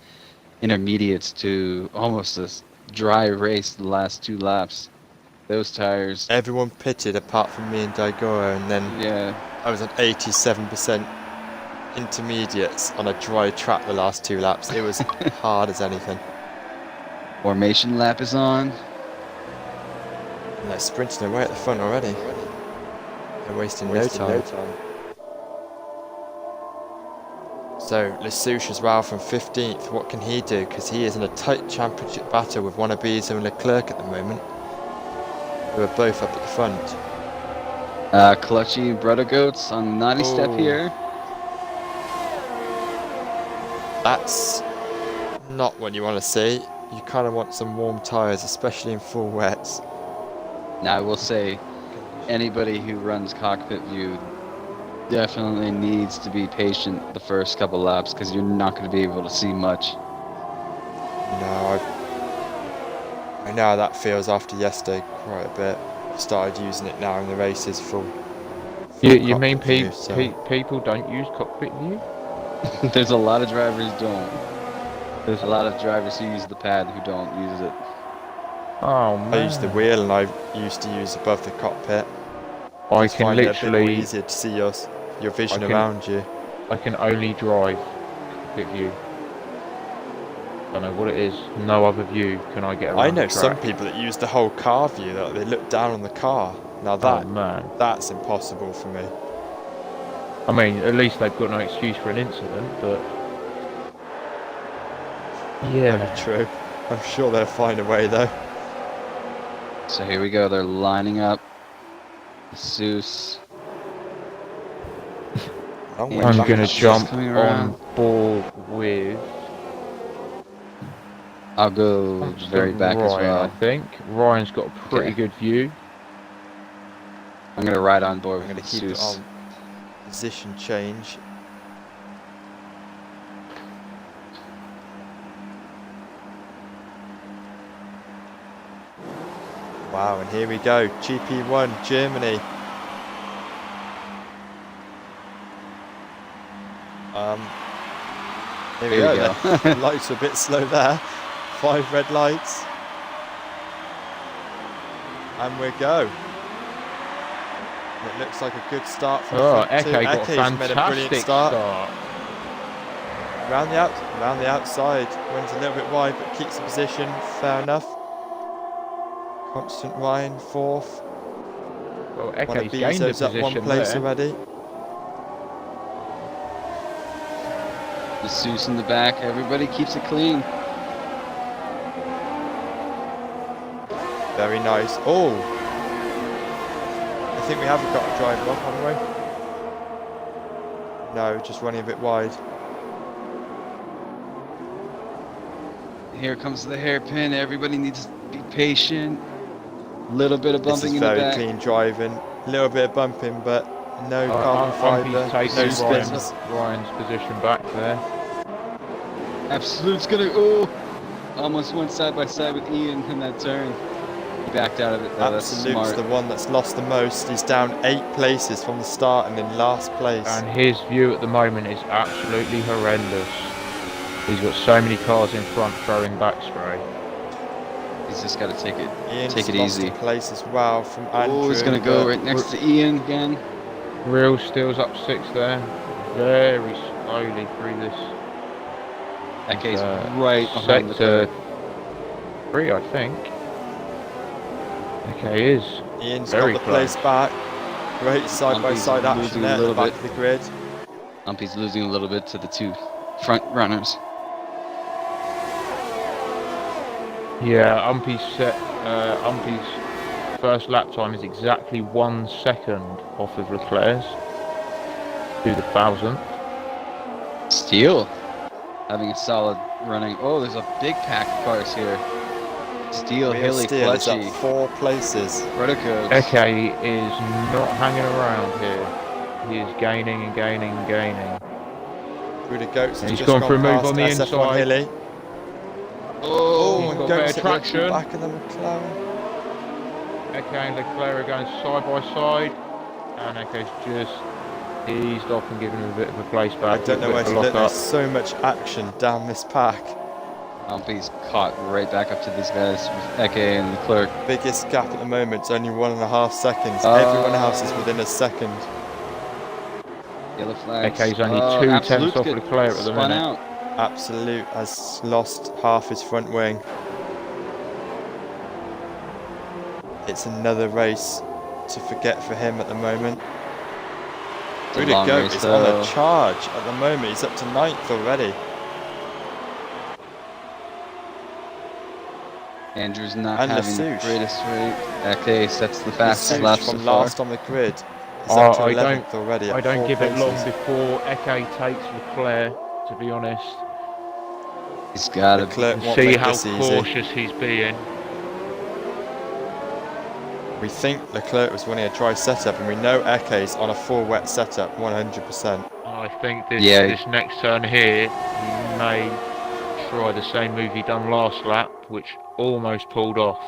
intermediates to almost a dry race the last 2 laps. Those tires. Everyone pitted apart from me and Daigoro, and then Yeah. I was at 87% intermediates on a dry track the last 2 laps. It was hard as anything. Formation lap is on. And they're sprinting away at the front already. They're wasting no time. So, Lesouche as well from 15th. What can he do? Because he is in a tight championship battle with wannabes and Leclerc at the moment, who are both up at the front. Clutchy and Brother Goats on naughty step here. That's not what you want to see. You kind of want some warm tyres, especially in full wets. Now, I will say, anybody who runs cockpit view definitely needs to be patient the first couple laps, because you're not going to be able to see much. No, I know how that feels after yesterday quite a bit. I've started using it now in the races full You mean cockpit view, so. people don't use cockpit view? There's a lot of drivers who don't. There's a lot of drivers who use the pad who don't use it. Oh man. I use the wheel, and I used to use above the cockpit. I just can find it a bit more literally. easier to see your vision I can- around you. I can only drive cockpit view. Don't know what it is. No other view can I get around I know the some track. people that use the whole car view, that they look down on the car. Now Oh man. that's impossible for me. I mean, at least they've got no excuse for an incident, but yeah. Very true. I'm sure they'll find a way though. So here we go. They're lining up. Zeus. Long Yeah, way I'm back gonna up. just jump coming on around. board with I'll go Constant very back as Ryan, I well. think. Ryan's got a pretty Okay. good view. I'm gonna ride on board I'm with going to keep it Seuss. on position change. Wow, and here we go, GP1 Germany. Here we go. The lights are a bit slow there. 5 red lights. And we go. It looks like a good start from Oh, front two. Eke got a Eke's made a brilliant fantastic start. start. Round the outside. Runs a little bit wide but keeps the position. Fair enough. Constant Ryan, 4th. Well, One of Eke's gained a Bezo's up one position place there. already. The Seuss in the back. Everybody keeps it clean. Very nice. Oh! I think we haven't got a driver off, haven't we? No, just running a bit wide. Here comes the hairpin. Everybody needs to be patient. Little bit of This bumping is in the very back. clean driving. A little bit of bumping, but no carbon fibre, Umpy's no taking spins. Ryan's position back there. Absolute's gonna almost went side by side with Ian in that turn. He backed out of it though. That's Absolute's smart. the one that's lost the most. He's down 8 places from the start and in last place. And his view at the moment is absolutely horrendous. He's got so many cars in front throwing back spray. He's just got to take it Ian's lost easy. a place as well from Andrew. Oh, he's gonna go right next to Ian again. Real Steel's up 6 there. Very slowly through this. Eke's right behind the sector car. 3, I think. Okay, is. Ian's very got the close. place back. Great side-by-side action losing there a at the little back bit. of the grid. Umpy's losing a little bit to the 2 front runners. Yeah, Umpy's first lap time is exactly 1 second off of Leclerc's to the 1000th. Steele having a solid running. Oh, there's a big pack of cars here. Steele, Real Hilly, Steel is up Fletchy, 4 places. Protocodes. Eke is not hanging around here. He is gaining and gaining and gaining. Through the goats. And he's just gone for a move past on the SF1 inside. Hilly. Oh, He's and got goats better at the traction. back of the McLaren. Eke and Leclerc are going side by side, and Eke's just eased off and given him a bit of a place back. I don't know where to look. There's so much action down this pack. Umpy's caught right back up to these guys with Eke and Leclerc. Biggest gap at the moment is only 1.5 seconds. Everyone else is within a second. Yellow flags. Eke's only 2 tenths Absolute's off get Leclerc at the spun minute. out. Absolute has lost half his front wing. It's another race to forget for him at the moment. It's a Rudy long Goat race, is on though. a charge at the moment. He's up to 9th already. Andrew's not And having the Lasouche. greatest rate. Eke sets the fastest Lasouche lap so from far. last on the grid. He's up to I 11th already. I at don't 4 give it long places. before Eke takes Leclerc, to be honest. He's got to Leclerc won't See make how this easy. cautious he's being. We think Leclerc was running a dry setup, and we know Eke's on a full wet setup, 100%. I think this Yeah. this next turn here, he may try the same move he done last lap, which almost pulled off.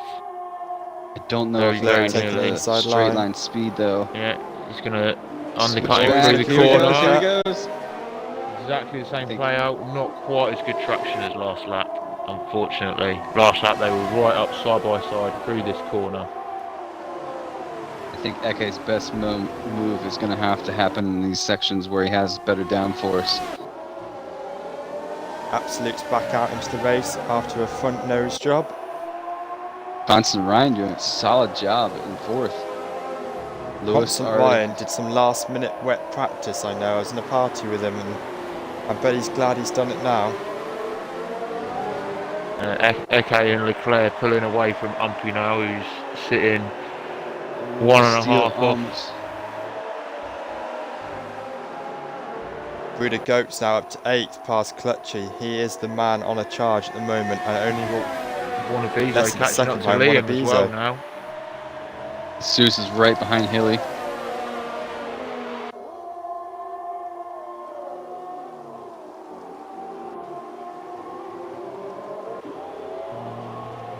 I don't know Very, if he's very taking nearly. the Inside straight line. line speed though. Yeah, he's going to undercut Switch him back. through the Here we go, corner. here we Here he goes. Exactly the same think- play out, not quite as good traction as last lap, unfortunately. Last lap they were right up side by side through this corner. I think Eke's best move is going to have to happen in these sections where he has better downforce. Absolute's back out into the race after a front nose job. Constant Ryan doing a solid job in 4th. Lewis Constant already. Ryan did some last minute wet practice, I know. I was in a party with him, and I bet he's glad he's done it now. Eke and Leclerc pulling away from Umpy now, who's sitting 1.5 Steele off. almost. Bruder Goat's now up to 8th past Clutchy. He is the man on a charge at the moment, and only Wannabezo less than a catching second up to behind Liam as well Wannabezo. now. Seuss is right behind Hilly.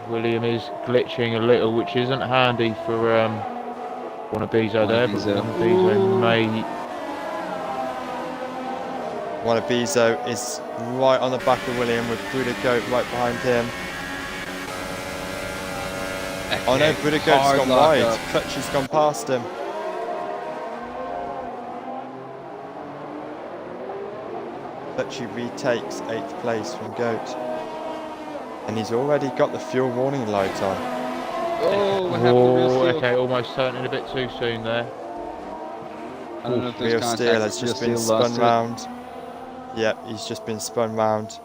William is glitching a little, which isn't handy for Wannabezo there, but Wannabezo may... Wannabezo is right on the back of William with Bruder Goat right behind him. Oh no, Bruder Goat's gone wide. Clutchy's gone past him. Clutchy retakes 8th place from Goat. And he's already got the fuel warning light on. Oh, what happened to Real Steel? Okay, almost turning a bit too soon there. I don't know if there's Real contact. Steel has just been Real Steel spun lost it. round. Yep, he's just been spun round.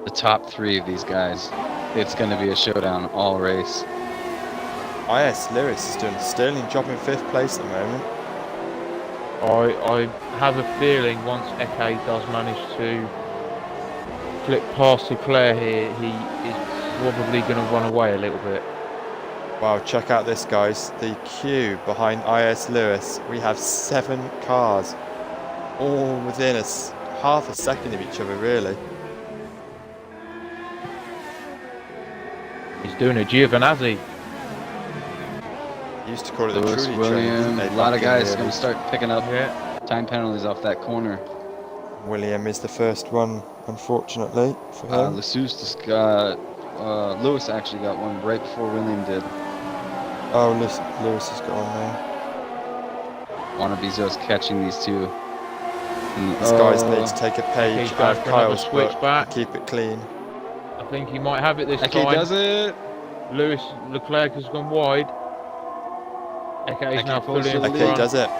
The top 3 of these guys. It's going to be a showdown all race. IS Lewis is doing a sterling job in 5th place at the moment. I have a feeling once Eke does manage to flip past Leclerc here, he is probably going to run away a little bit. Wow, check out this, guys. The queue behind IS Lewis. We have 7 cars, all within half a second of each other, really. He's doing a Giovinazzi. Used to call it the Lewis, Trudy train, William, didn't they, a lot back of in the guys going 80s? to start picking up Yeah. time penalties off that corner. William is the first one, unfortunately, for him. Leseuss just got... Lewis actually got one right before William did. Oh, Lewis has got on there. Wannabezo's catching these two. These guys need to take a page He's going out of for another Kyle's book switchback. and keep it clean. I think he might have it this Eke time. does it! Leclerc has gone wide. Eke is Eke now pulls fully in to the the Okay, front. does it.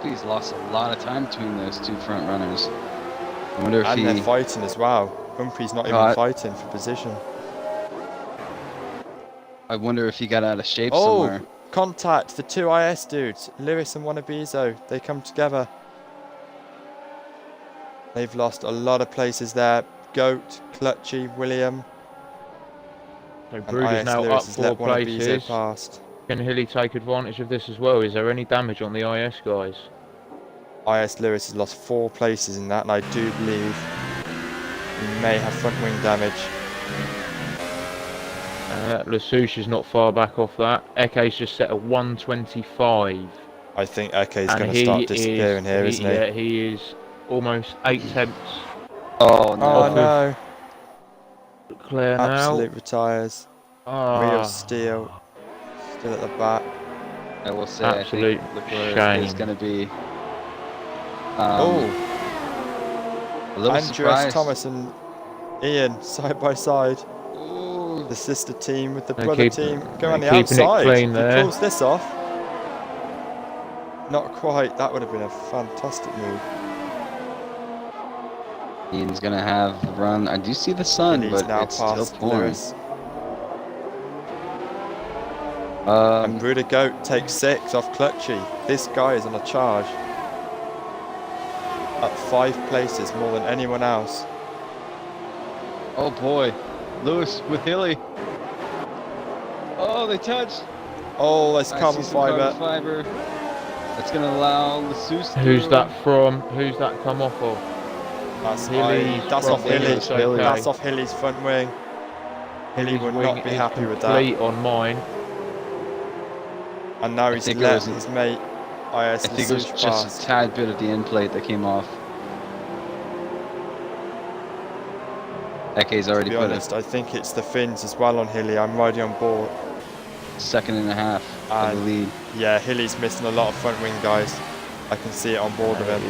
He's lost a lot of time between those two front runners. I wonder if And he... they're fighting as well. Humphrey's not even fighting for position. I wonder if he got out of shape Oh, somewhere. contact, the 2 IS dudes, Lewis and Wannabezo, they come together. They've lost a lot of places there. Goat, Clutchy, William, So and Brood is IS now up Lewis has 4 let Wannabezo places. past. Can Hilly take advantage of this as well? Is there any damage on the IS guys? IS Lewis has lost 4 places in that, and I do believe he may have front wing damage. Leseuss is not far back off that. Eke's just set a 125. I think Eke's And going to he start disappearing here, isn't he? Yeah, he is almost 8 tenths. Oh, no. Oh no, Leclerc now. absolute retires. Real Steel, still at the back. I will say, Absolute I think Leclerc shame. is going to be Oh, a little Andreas surprised. Thomas and Ian side by side. Ooh. The sister team with the They're brother keeping- team going on the they're keeping it outside. clean If there. he pulls this off, not quite. That would have been a fantastic move. Ian's going to have the run. I do see the sun, And he's but now it's still past pouring. Lewis. And Bruder Goat takes 6 off Clutchy. This guy is on a charge. Up 5 places more than anyone else. Oh boy, Lewis with Hilly. Oh, they touched. Oh, there's I carbon see some carbon fibre. fiber. That's going to allow Leseuss through. Who's that from? Who's that come off of? That's Hilly's that's front off wing Hilly. looks okay. That's off Hilly's front wing. Hilly Hilly's will wing not be is happy with that. complete on mine. And now he's think it let was his mate IS I think it was Leseuss just past. a tad bit of the end plate that came off. Eke's To already be put honest, I think it's the fins as well on Hilly. I'm riding on board. a 2.5 seconds of the lead. Yeah, Hilly's missing a lot of front wing guys. I can see it on board of him.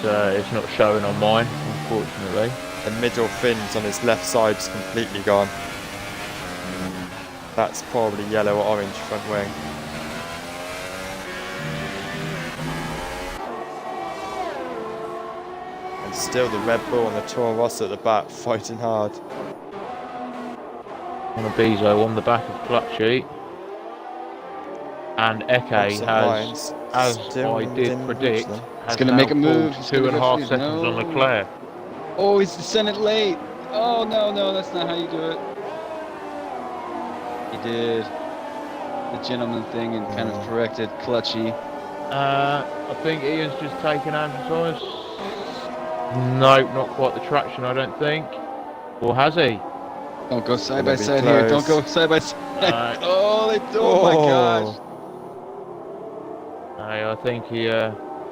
It's not showing on mine, unfortunately. The middle fins on his left side is completely gone. That's probably yellow or orange front wing. And still the Red Bull and the Toro Rosso at the back fighting hard. Wannabezo on the back of Clutchy. And Eke St. has, Lines as still I did didn't reach predict, them. has gonna now make a move. pulled He's gonna 2.5 go for it. seconds on No. Leclerc. Oh, he's descended late. Oh, no, that's not how you do it. He did the gentleman thing and kind of corrected Clutchy. I think Ian's just taken Andrew Thomas. No, not quite the traction, I don't think. Or has he? Don't go side Gonna by be side here. Don't go close. side by side. No. Oh, oh my gosh. No, I think he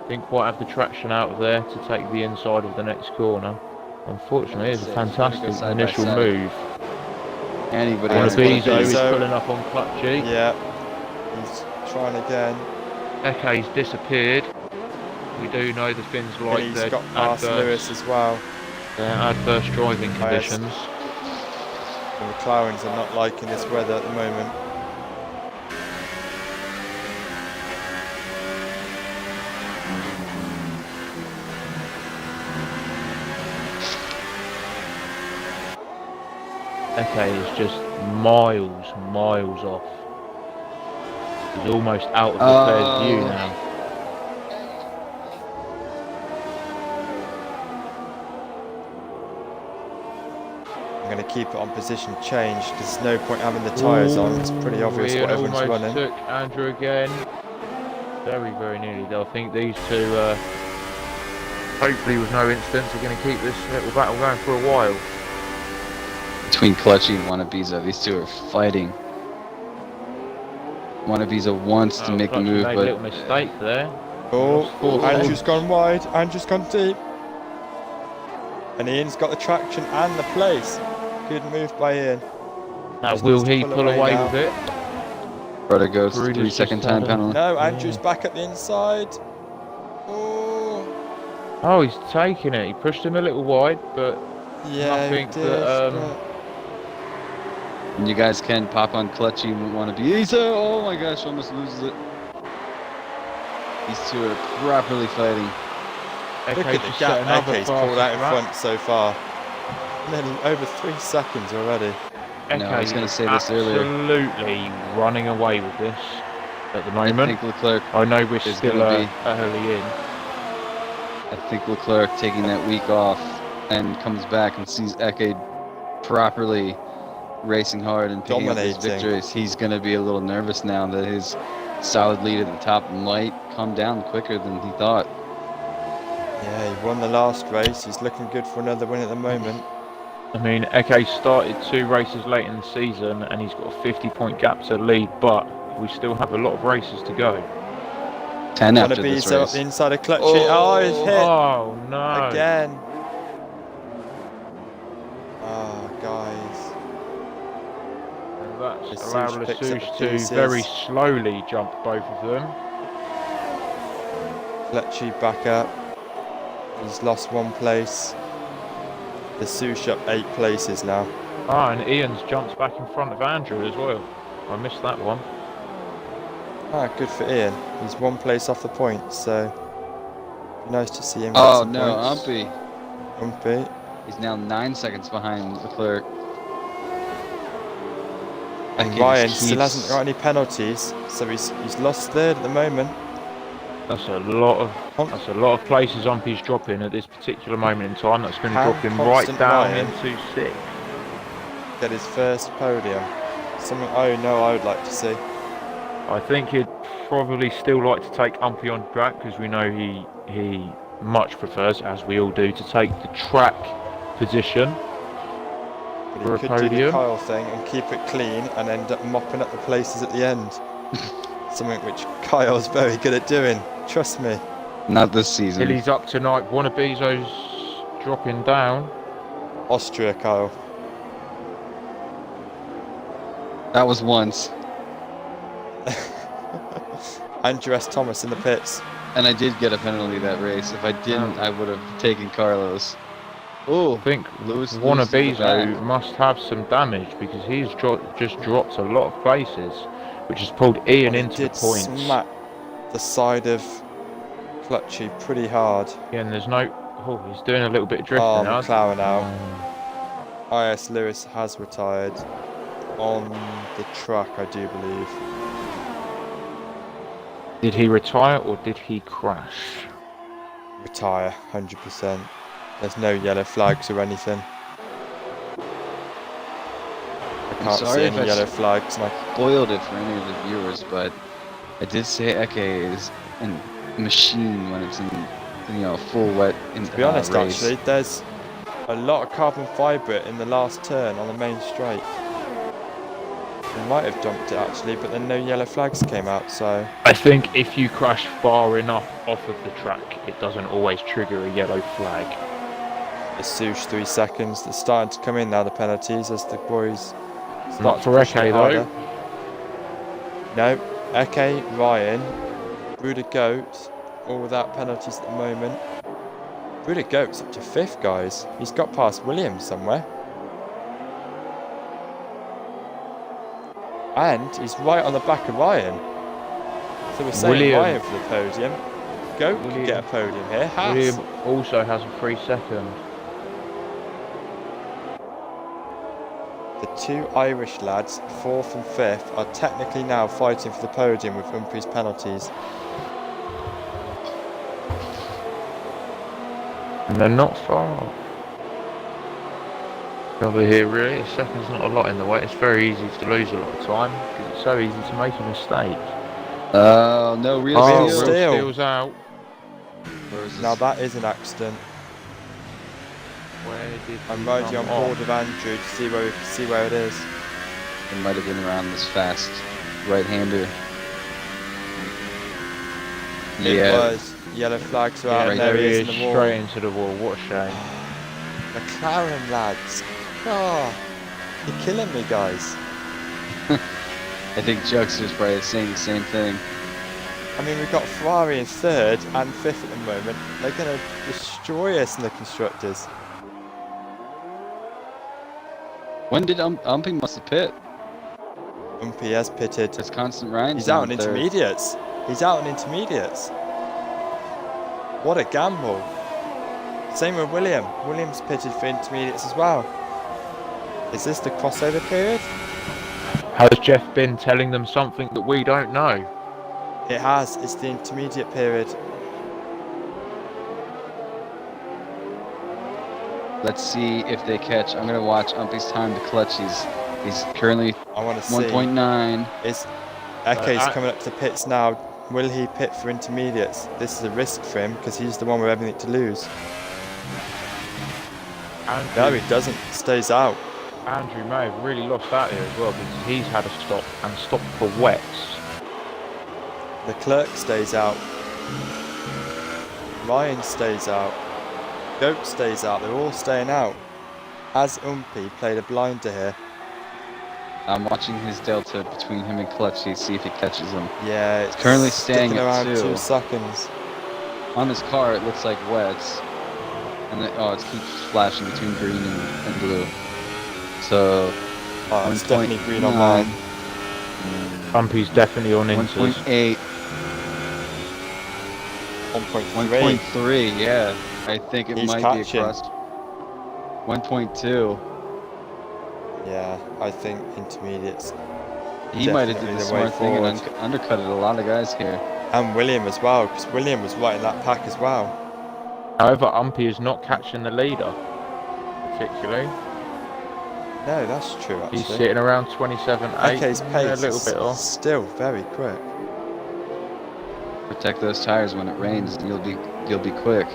didn't quite have the traction out of there to take the inside of the next corner. Unfortunately, it's a fantastic initial move. Anybody One else? of these is Bezo. pulling up on Clutchy. Yeah, he's trying again. Eke's disappeared. We do know the Finns And like he's their got past Lewis as well. adverse driving conditions. The McLarens are not liking this weather at the moment. Eke is just miles off. He's almost out of Leclerc's view now. I'm going to keep it on position change. There's no point having the tyres on. It's pretty obvious Ian what everyone's almost running. took Andrew again. Very nearly though. I think these two, hopefully with no incidents, are going to keep this little battle going for a while. Between Clutchy and Wanabiza, these two are fighting. Wanabiza wants to make the Clutchy move, made but a little mistake there. Oh, Andrew's gone wide. Andrew's gone deep. And Ian's got the traction and the place. Good move by Ian. Now, Just will needs to he pull pull away now. with it? Brother goes to Bruder's 3-second just time had a- penalty. No, Andrew's back at the inside. Oh, Oh, he's taking it. He pushed him a little wide, but yeah, he nothing did. that, And you guys can pop on Clutchy and Wanabiza. Oh my gosh, almost loses it. These two are properly fighting. Look Eke at the just set gap another Eke's pulled out in fastest lap. front so far. Nearly over 3 seconds already. No, I was Eke gonna is say this earlier. absolutely running away with this at the I moment. think Leclerc I know we're is still gonna be- early in. I think Leclerc taking that week off and comes back and sees Eke properly racing hard and picking up his Dominating. victories. He's going to be a little nervous now that his solid lead at the top might come down quicker than he thought. Yeah, he won the last race. He's looking good for another win at the moment. I mean, Eke started 2 races late in the season and he's got a 50-point gap to lead, but we still have a lot of races to go. 10 after Wanna be this so up race. the inside of Clutchy. Oh, he's hit Oh, no. again. Oh, guys. And that's Lasouche allowed picks up the Lasouche to pieces. very slowly jump both of them. Clutchy back up. He's lost 1 place. Lasouche up 8 places now. Ah, and Ian's jumped back in front of Andrew as well. I missed that one. Ah, good for Ian. He's 1 place off the point, so be nice to see him get Oh some no, points. Umpy. He's now 9 seconds behind Leclerc. And Eke Ryan just still keeps- hasn't got any penalties, so he's lost 3rd at the moment. That's a lot of places Umpy's dropping at this particular moment in time. That's going to Can drop him right Constant down Ryan into 6th. Get his first podium. Something I would like to see. I think he'd probably still like to take Umpy on track because we know he much prefers, as we all do, to take the track position But for a he could do the podium. Kyle thing and keep it clean and end up mopping up the places at the end. Something which Kyle's very good at doing. Trust me. Not this season. Hilly's up tonight. Wanabizo's dropping down. Austria, Kyle. That was once. Andrew S. Thomas in the pits. And I did get a penalty that race. If I didn't, I would have taken Carlos. Oh, I think Lewis loses the Wanabizo back. must have some damage because he's just dropped a lot of places, which has pulled Ian He into the did points. smack the side of Clutchy pretty hard. Again, there's no. Oh, he's doing a little bit of drifting Oh, now. McLaren out. IS Lewis has retired on the track, I do believe. Did he retire or did he crash? Retire, 100%. There's no yellow flags or anything. I I'm can't see sorry if any I yellow flags. And I, spoiled it for any of the viewers, but I did say Eke is a machine when it's in, full wet to be honest, race. actually, there's a lot of carbon fibre in the last turn on the main straight. They might have jumped it actually, but then no yellow flags came out, so... I think if you crash far enough off of the track, it doesn't always trigger a yellow flag. The swoosh 3 seconds. They're starting to come in now, the penalties, as the boys start Not to for push Eke it though. harder. No, Eke, Ryan, Bruder Goat, all without penalties at the moment. Bruder Goat's up to 5th, guys. He's got past Williams somewhere. And he's right on the back of Ryan. So we're saying Ryan for the podium. Goat could get a podium here. Haas. William also has a free second. The 2 Irish lads, 4th and 5th, are technically now fighting for the podium with Humphrey's penalties. And they're not far off. Over here, really, a second's not a lot in the way. It's very easy to lose a lot of time because it's so easy to make a mistake. No, real Real steal. steal. Steel's out. Now that is an accident. Where did I'm he riding come on board with Andrew to see where it is. It might have been around this fast right-hander. It was. Yellow flags are out, Yeah, and there he is in is, the wall. straight into the wall. What a shame. McLaren lads. Oh, you're killing me, guys. I think Jugs is probably saying the same thing. I mean, we've got Ferrari in 3rd and 5th at the moment. They're going to destroy us in the constructors. When did Umping must have pit? Umpy has pitted. It's Constant Ryan's He's out down in third. intermediates. He's out in intermediates. What a gamble. Same with William. William's pitted for intermediates as well. Is this the crossover period? Has Jeff been telling them something that we don't know? It has. It's the intermediate period. Let's see if they catch. I'm going to watch Umpy's time to clutch. He's currently I want to see. 1.9. Is Eke's coming up to the pits now? Will he pit for intermediates? This is a risk for him because he's the one with everything to lose. No, he doesn't. Stays out. Andrew may have really lost out here as well because he's had a stop and stopped for wets. The clerk stays out. Ryan stays out. Goat stays out. They're all staying out. As Umpy played a blinder here. I'm watching his delta between him and Clutchy, see if he catches him. Yeah, it's currently staying sticking at around 2. 2 seconds. On his car, it looks like wets. And then, it keeps flashing between green and blue. So, Oh, it's definitely green 1.9. on mine. Umpy's definitely on inters. 1.8. 1.3. 1.3, yeah. I think it He's might catching. be across. 1.2. Yeah, I think intermediates. He might have did Definitely the the way smart thing and forward. undercutted a lot of guys here. And William as well, because William was right in that pack as well. However, Umpy is not catching the leader, particularly. No, that's true actually. He's sitting around 27.8. Eke's a pace little is bit off. still very quick. Protect those tires when it rains, and you'll be quick.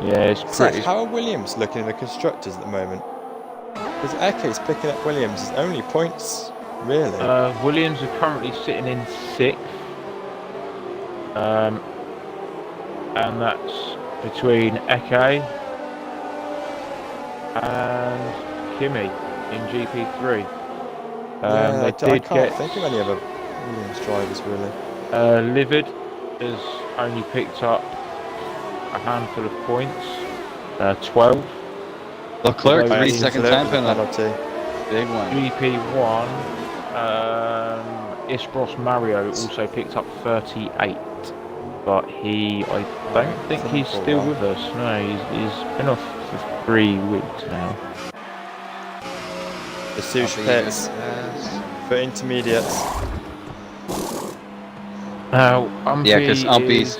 Yeah, it's pretty. Seth, how are Williams looking in the constructors at the moment? Because Eke's picking up Williams' only points, really. Williams are currently sitting in 6th. And that's between Eke and Kimi in GP3. Yeah, They I did can't get think of any other Williams drivers really. Livid has only picked up a handful of points, 12. Leclerc, Although 3 he second time penalty. Big one. GP1, Isbros Mario also picked up 38, but I don't think he's still with us. No, he's been off for 3 weeks now. The Sush pits for intermediates. Yeah, because Umpy Umpy's is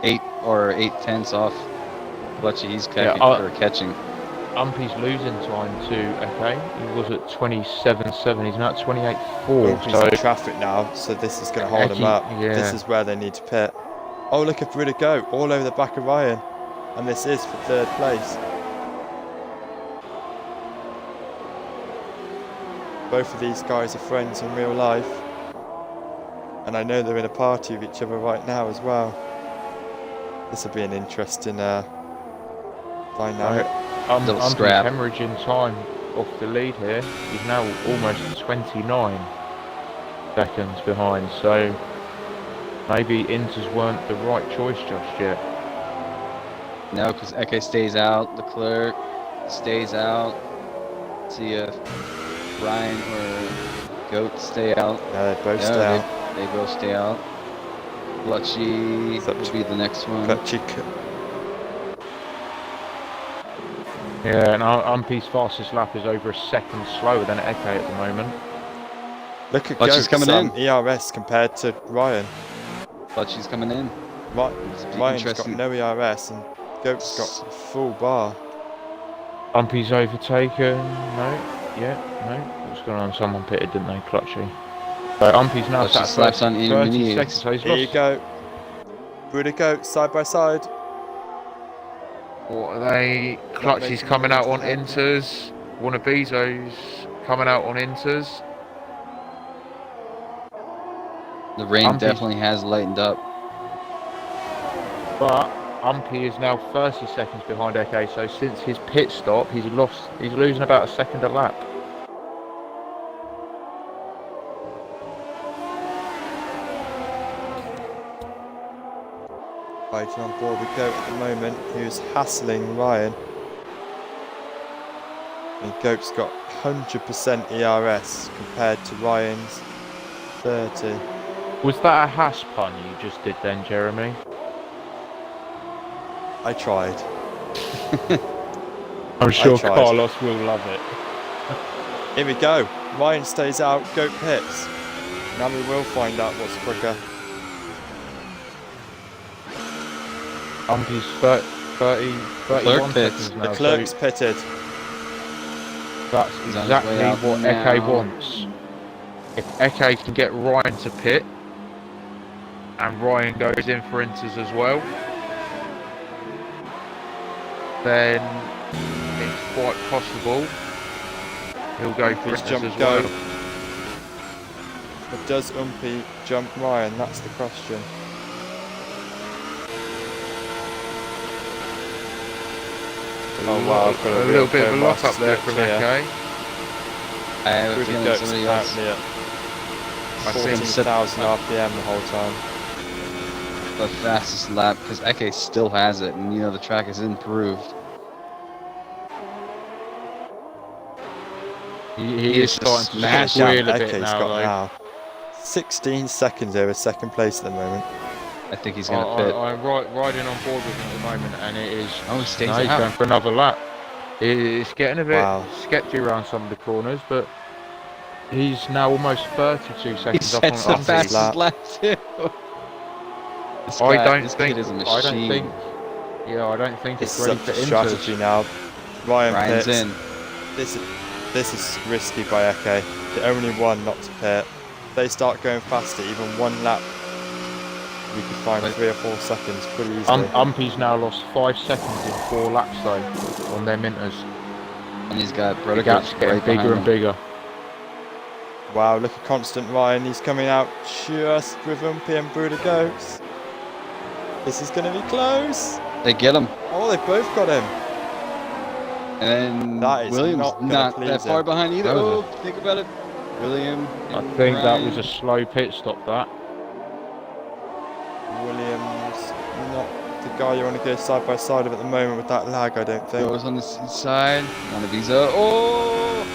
8 or 8 tenths off what he's yeah. catching. Umpy's losing time to okay. He was at 27.7. He's now at 28.4. Umpy's So in traffic now, so this is going to hold him up. yeah. This is where they need to pit. Oh, look at Bruder go all over the back of Ryan, and this is for 3rd place. Both of these guys are friends in real life, and I know they're in a party with each other right now as well. This will be an interesting dynamic. Little Umpy's scrap. hemorrhaging time off the lead here. He's now almost 29 seconds behind. So maybe Inters weren't the right choice just yet. No, because Eke stays out, Leclerc stays out. See if Ryan or Goat stay out. Yeah, they both stay out. They both stay out. Clutchy will be the next one. Yeah, and Umpy's fastest lap is over a second slower than Eke at the moment. Look at Clutchy's Goat's coming in. ERS compared to Ryan. Clutchy's coming in. Ryan's got no ERS and Goat's got a full bar. Umpy's overtaken. No. What's going on? Someone pitted, didn't they? Clutchy. So Umpy's now Clutchy sat slaps on 30 seconds. So he's Here you lost. go. Bruder Goat side by side. What are they? Clutchy's coming out on Inters. Wannabezo's coming out on Inters. The rain Umpy's definitely has lightened up. But Umpy is now 30 seconds behind Eke, so since his pit stop, he's losing about a second a lap. Fighting on board with Goat at the moment, who's hassling Ryan. And Goat's got 100% ERS compared to Ryan's 30. Was that a Haas pun you just did then, Jeremy? I tried. I'm sure tried. Carlos will love it. Here we go. Ryan stays out, Goat pits. Now we will find out what's quicker. Umpy's 31 seconds now. The clerk's so pitted. that's exactly what Eke wants. If Eke can get Ryan to pit, and Ryan goes in for Inters as well, then it's quite possible he'll go for Umpy's Inters jump as Goat. well. But does Umpy jump Ryan? That's the question. Oh wow, I've got a little bit of a lock up there from Eke. I have a Bruder feeling Goat's somebody else. apparently I at think 14,000 RPM the whole time. The fastest lap, because Eke still has it, and you know the track is improved. He is starting to smash squeal a Eke's bit now, got though. now 16 seconds over second place at the moment. I think he's going to pit. I'm riding on board with him at the moment, and it is. Oh, he stays No, he's out. going for another lap. It's getting a bit Wow. sketchy around some of the corners, but he's now almost 32 He seconds up sets on the Umpy. fastest lap too. I don't this think. kid is a I machine. don't think. Yeah, I don't think It's it's ready such for a strategy Inters. now. Ryan's pits. in. This is risky by Eke. The only one not to pit. If they start going faster, even one lap, we could find 3 or 4 seconds pretty easily. Umpy's now lost 5 seconds in 4 laps though on their Minters. And he's got The Brother gap's Goats getting right bigger behind and him. bigger. Wow, look at Constant Ryan. He's coming out just with Umpy and Bruder Goats. This is going to be close. They get him. Oh, they both got him. And That is Williams not gonna not please that far him. behind either. That Oh, was think about it. William. I and think that Ryan. was a slow pit stop. That. Williams, not the guy you want to go side by side with at the moment with that lag, I don't think. Goes on the side. One of these. Oh!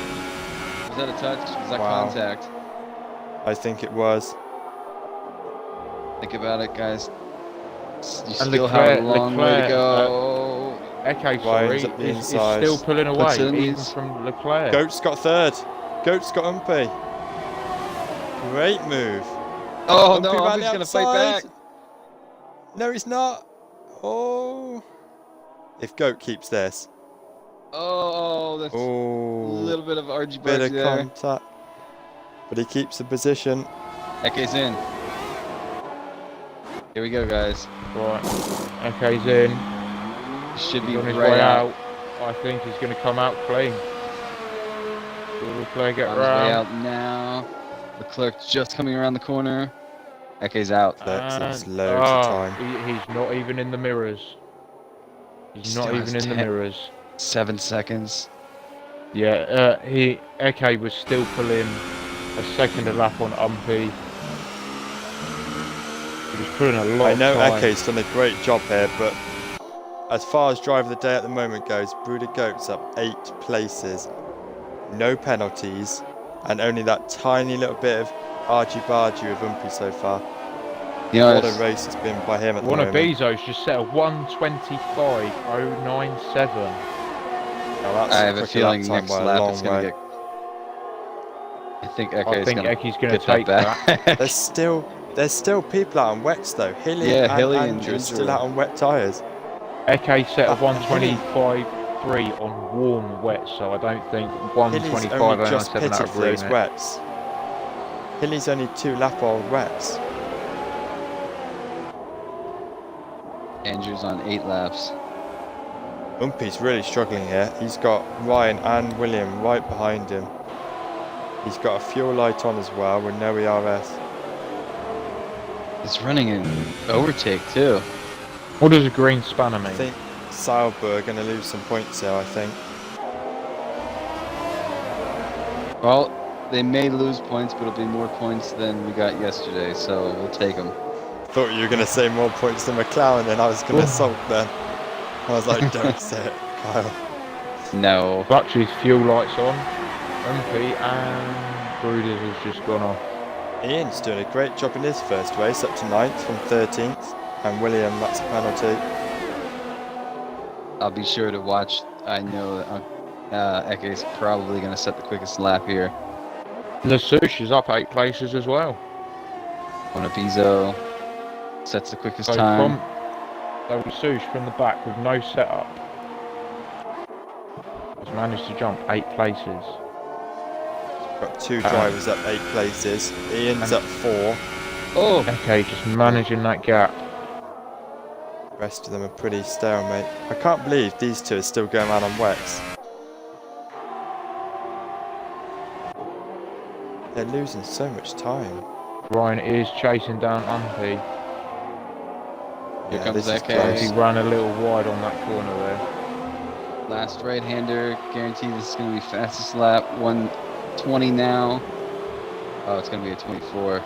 Was that a touch? Was that Wow. contact? I think it was. Think about it, guys. You And still have a long way to Leclerc, go. Eke, sorry, Ryan's at the is inside. still pulling away, Puts it in even these- from Leclerc. Goat's got third. Goat's got Umpy. Great move. Oh Umpy no, round Umpy's the gonna fight back. outside. No, he's not. Oh. If Goat keeps this. Oh, that's a Oh. little bit of argy Bit bargy of there. contact. But he keeps the position. Eke's in. Here we go, guys. Right. Eke's in. He should He's be on his right way out. out. I think he's going to come out clean. Will the play get On his way round? out now. Leclerc's just coming around the corner. Eke's out. There's And, loads of time. He's not even in the mirrors. He's Still not has even in the 10 mirrors. 7 seconds. Yeah, Eke was still pulling a second a lap on Umpy. He was pulling a lot I of know time. Eke's done a great job here, but as far as driver of the day at the moment goes, Brooder Goat's up 8 places. No penalties, and only that tiny little bit of argy-bargy with Umpy so far. You know, What a race it's been by him at the One of moment. Bezos just set a 1:25.097. Now that's I have a quicker lap feeling time next by a lap long it's going way. to get. I think I Eke's think going Eke's to going to get take that back. There's still people out on wets though. Hilly Yeah, and Hilly and Andrew are still Andrew. out on wet tyres. Eke set a Hilly- 1:25.3 on warm wet, so I don't think Hilly's only just 1:25.097 pitted out for those of wets. Hilly's only 2 lap old wets. Andrew's on 8 laps. Umpy's really struggling here. He's got Ryan and William right behind him. He's got a fuel light on as well with no ERS. It's running an overtake too. What does a green spanner I mean? think Sauber are going to lose some points here, I think. Well, they may lose points, but it'll be more points than we got yesterday, so we'll take them. Thought you were going to say more points than McLaren, and I was going to sulk then. I was like, don't say it, Kyle. No. Clutch's fuel lights on. Umpy and Bruders has just gone off. Ian's doing a great job in his first race, up to 9th from 13th. And William, that's a penalty. I'll be sure to watch. I know that Eke's probably going to set the quickest lap here. Lasouche is up 8 places as well. Onapizo sets the quickest So time. Lasouche from the back with no setup has managed to jump 8 places. Got 2 drivers up 8 places. Ian's up 4. Oh! Okay, just managing that gap. The rest of them are pretty stalemate. I can't believe these two are still going around on wets. They're losing so much time. Ryan is chasing down Umpy. Here Yeah, comes this is Eke. close. He ran a little wide on that corner there. Last right-hander. Guaranteed this is going to be fastest lap. 1:20 now. Oh, it's going to be a 24.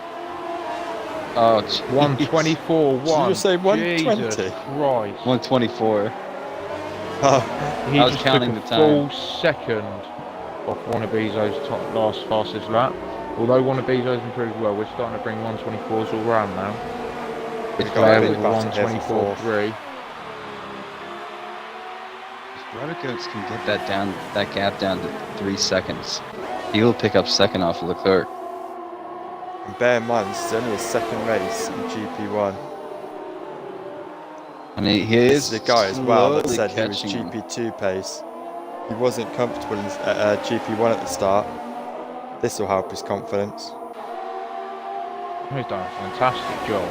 Oh, jeez. 1:24.1. Did you say 1:20? Jesus Christ. 1:24. Oh, He I was just counting took a the full second off one of Bezos' last fastest lap. Although one of Bezos improved well, we're starting to bring 1:24s all round now. we've Player got a with big battle here for 1:24.3. If Brother Goats can get that gap down to 3 seconds, he will pick up second off of Leclerc. And bear in mind, this is only his second race in GP1. I mean, he This is is the guy as well that slowly said he was catching him. GP2 pace. He wasn't comfortable in GP1 at the start. This will help his confidence. He's done a fantastic job.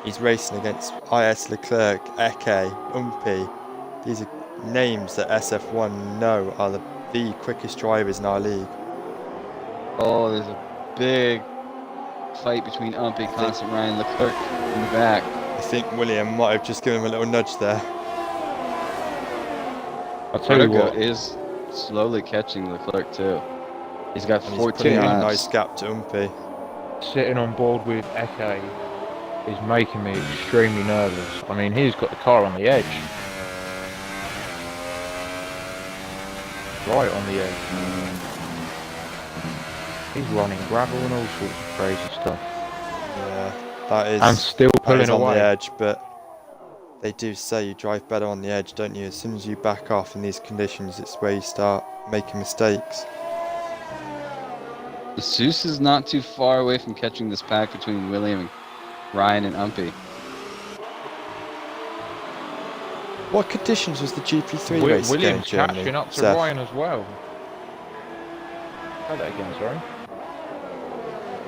He's racing against IS Leclerc, Eke, Umpy. These are names that SF1 know are the quickest drivers in our league. Oh, there's a big fight between Umpy, Constant Ryan, Leclerc in the back. I think William might have just given him a little nudge there. I'll tell you Brother what, Goat is slowly catching Leclerc too. He's got And he's 14 putting out a laps. nice gap to Umpy. sitting on board with Eke is making me extremely nervous. I mean, he's got the car on the edge. Right on the edge. He's running gravel and all sorts of crazy stuff. Yeah, that is, And still that pulling is on away. the edge, but they do say you drive better on the edge, don't you? As soon as you back off in these conditions, it's where you start making mistakes. The Seuss is not too far away from catching this pack between William and Ryan and Umpy. What conditions was the GP3 race again in Williams Germany? catching up to Seth? Ryan as well. Say that again, sorry.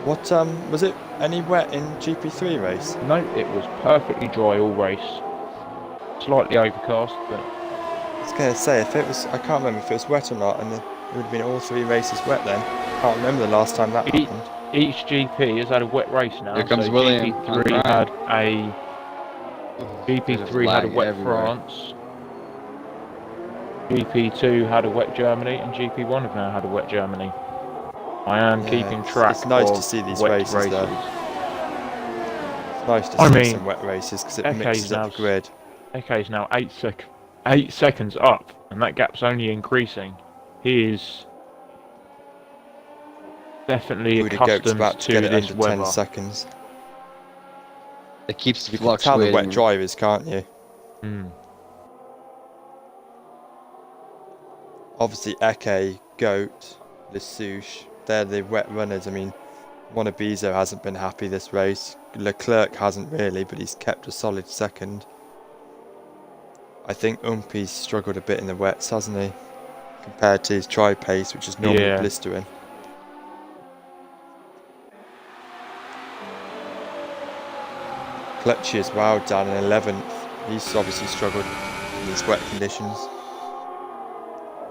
What was it? Any wet in GP3 race? No, it was perfectly dry all race. Slightly overcast, but I was gonna say if it was, I can't remember if it was wet or not, and it would have been all 3 races wet then. Can't remember the last time that happened. each GP has had a wet race now. Here comes so William on GP3 had Ryan. a Bit of GP3 had a lag wet everywhere. France. GP2 had a wet Germany, and GP1 have now had a wet Germany. I am Yeah, keeping it's track nice of to see these wet races, though. It's nice to I see mean, some wet races because it Eke's mixes up now the grid. Eke's now 8 seconds up, and that gap's only increasing. He is definitely Buda Goat's accustomed about to to get it this under 10 weather. seconds. It keeps You can tell the fluctuating. wet drivers, can't you? Hmm. Obviously, Eke, Goat, Lesouche, they're the wet runners. I mean, Monabizo hasn't been happy this race. Leclerc hasn't really, but he's kept a solid second. I think Umpy's struggled a bit in the wets, hasn't he? Compared to his tri-pace, which is normally Yeah. blistering. Clutchy as well, down in 11th. He's obviously struggled in these wet conditions.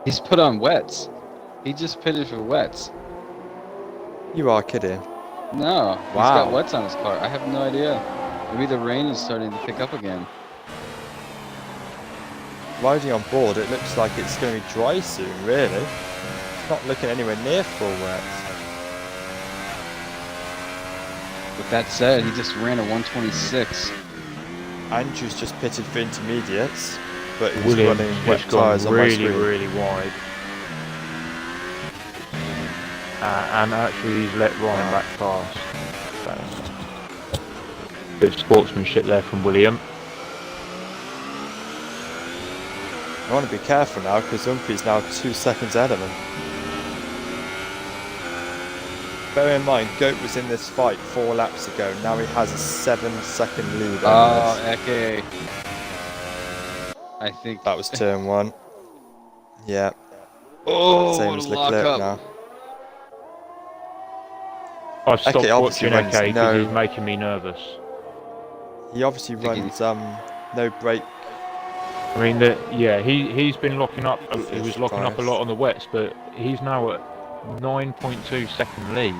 He's put on wets. He just pitted for wets. You are kidding. No, he's Wow. got wets on his car. I have no idea. Maybe the rain is starting to pick up again. Riding on board, it looks like it's going to be dry soon, really. It's not looking anywhere near full wet. With that said, he just ran a 126. Andrew's just pitted for intermediates, but he's Williams running wet has gone tyres on my really, screen. really wide. And actually he's let Ryan back past. So, bit of sportsmanship there from William. I want to be careful now because Umpy's now 2 seconds ahead of him. Bear in mind, Goat was in this fight 4 laps ago. Now he has a 7-second lead over Oh, this. Eke. I think That was turn 1. Yeah, Oh, same what as a lock Leclerc up. now. I've stopped Eke obviously watching runs Eke because no- he's making me nervous. He obviously runs no brake. I mean, he's been locking up. He was locking up a lot on the wets, but he's now at 9.2 second lead.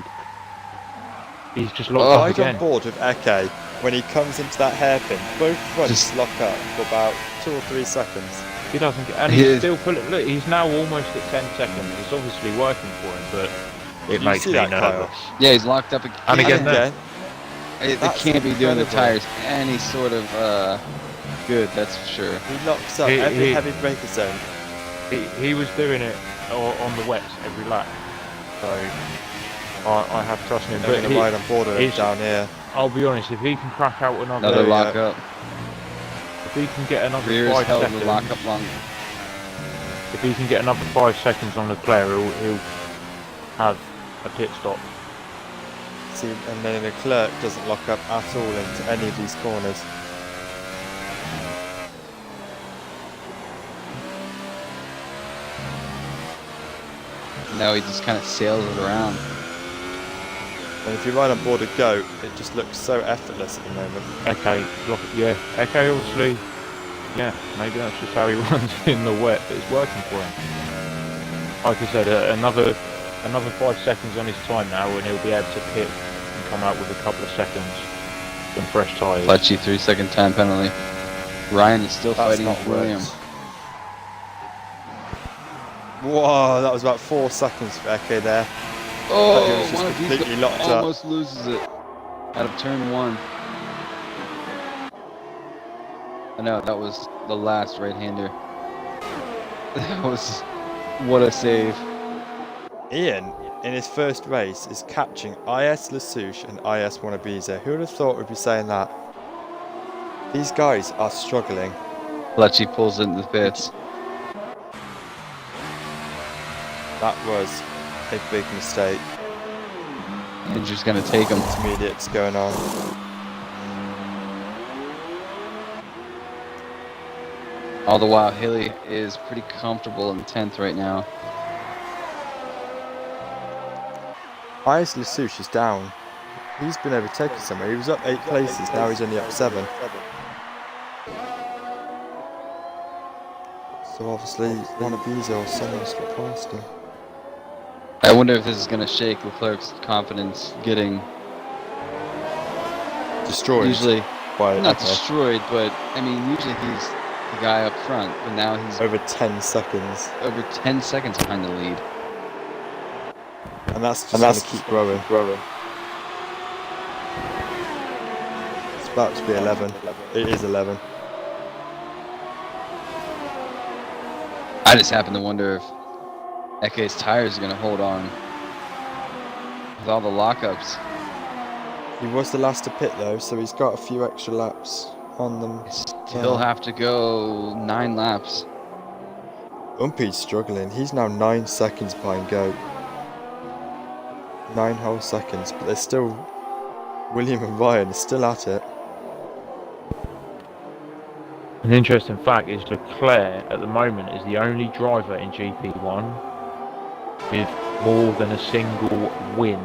He's just locked up Ride again. on board with Eke when he comes into that hairpin. Both fronts Just- lock up for about 2 or 3 seconds. He doesn't get, and He he's is- still pulling. Look, he's now almost at 10 seconds. It's obviously working for him, but it You makes see me that, Kyle? nervous. Yeah, he's locked up again. And again, Again, It That's can't be doing the incredible. tires any sort of good, that's for sure. he locks up He- every he- heavy breaker zone. He was doing it on the wets every lap, so I have trust in him. I'm going But to ride on board with him he's- down here. I'll be honest, if he can crack out Another There we lock go. up. if he can get another Rears 5 held seconds, the lock up longer. if he can get another 5 seconds on Leclerc, he'll have a pit stop. See, and then Leclerc doesn't lock up at all into any of these corners. Now he just kind of sails it around. And if you ride on board a Goat, it just looks so effortless at the moment. Okay, okay, obviously, yeah, maybe that's just how he runs in the wet, but it's working for him. Like I said, another 5 seconds on his time now, and he'll be able to pit and come out with a couple of seconds and fresh tyres. Clutchy 3-second time penalty. Ryan is still That's fighting not with William. worked. Whoa, that was about 4 seconds for Eke there. Oh, But he was just one of these completely locked up. almost loses it out of turn 1. I know, that was the last right-hander. That was, what a save. Ian, in his first race, is catching IS Lesouche and IS Monabizo. Who would have thought we'd be saying that? These guys are struggling. Clutchy pulls into the pits. That was a big mistake. Andrew's gonna take him. Intermediates going on. All the while, Hilly is pretty comfortable in 10th right now. Ayes Lasouche is down. He's been overtaken somewhere. He was up 8 places, now he's only up 7. So obviously, one of these or someone's got past him. I wonder if this is going to shake Leclerc's confidence getting Destroyed. usually by not destroyed, but I mean usually he's the guy up front, but now he's over 10 seconds. over 10 seconds behind the lead. And that's just going to keep growing. It's about to be 11. It is 11. I just happen to wonder if Eke's tires are going to hold on with all the lockups. He was the last to pit though, so he's got a few extra laps on them. He'll have to go 9 laps. Umpy's struggling. He's now 9 seconds behind Goat. 9 whole seconds, but they're still... William and Ryan are still at it. An interesting fact is Leclerc at the moment is the only driver in GP1 with more than a single win.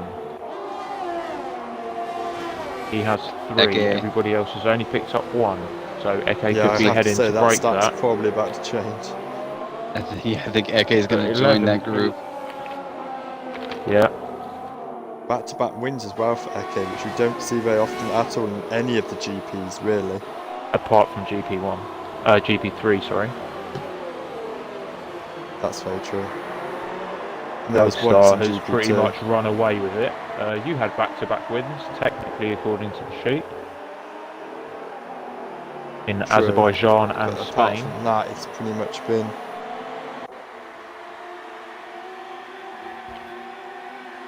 He has 3, Eke. everybody else has only picked up 1. So Eke could Yeah, I be have to heading say to that break stat's that. probably about to change. I think Eke is going to join that group. Yeah. Back-to-back wins as well for Eke, which we don't see very often at all in any of the GPs, really. Apart from GP1. GP3, sorry. That's very true. And there was once Star in has GP2. pretty much run away with it. You had back-to-back wins, technically according to the sheet. In True. Azerbaijan and But apart Spain. from that, it's pretty much been...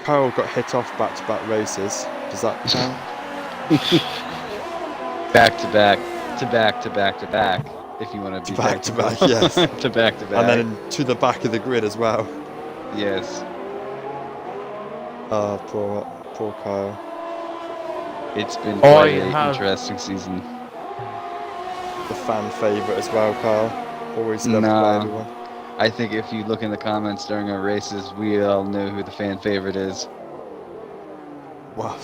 Kyle got hit off back-to-back races. Does that count? Back to back to back to back to back. If you want to be Back-to-back, yes. to back to back. And then to the back of the grid as well. Yes. Oh, poor Kyle. It's been quite an have- interesting season. The fan favourite as well, Kyle. Always loved by Nah. everyone. I think if you look in the comments during our races, we all know who the fan favorite is. Wow,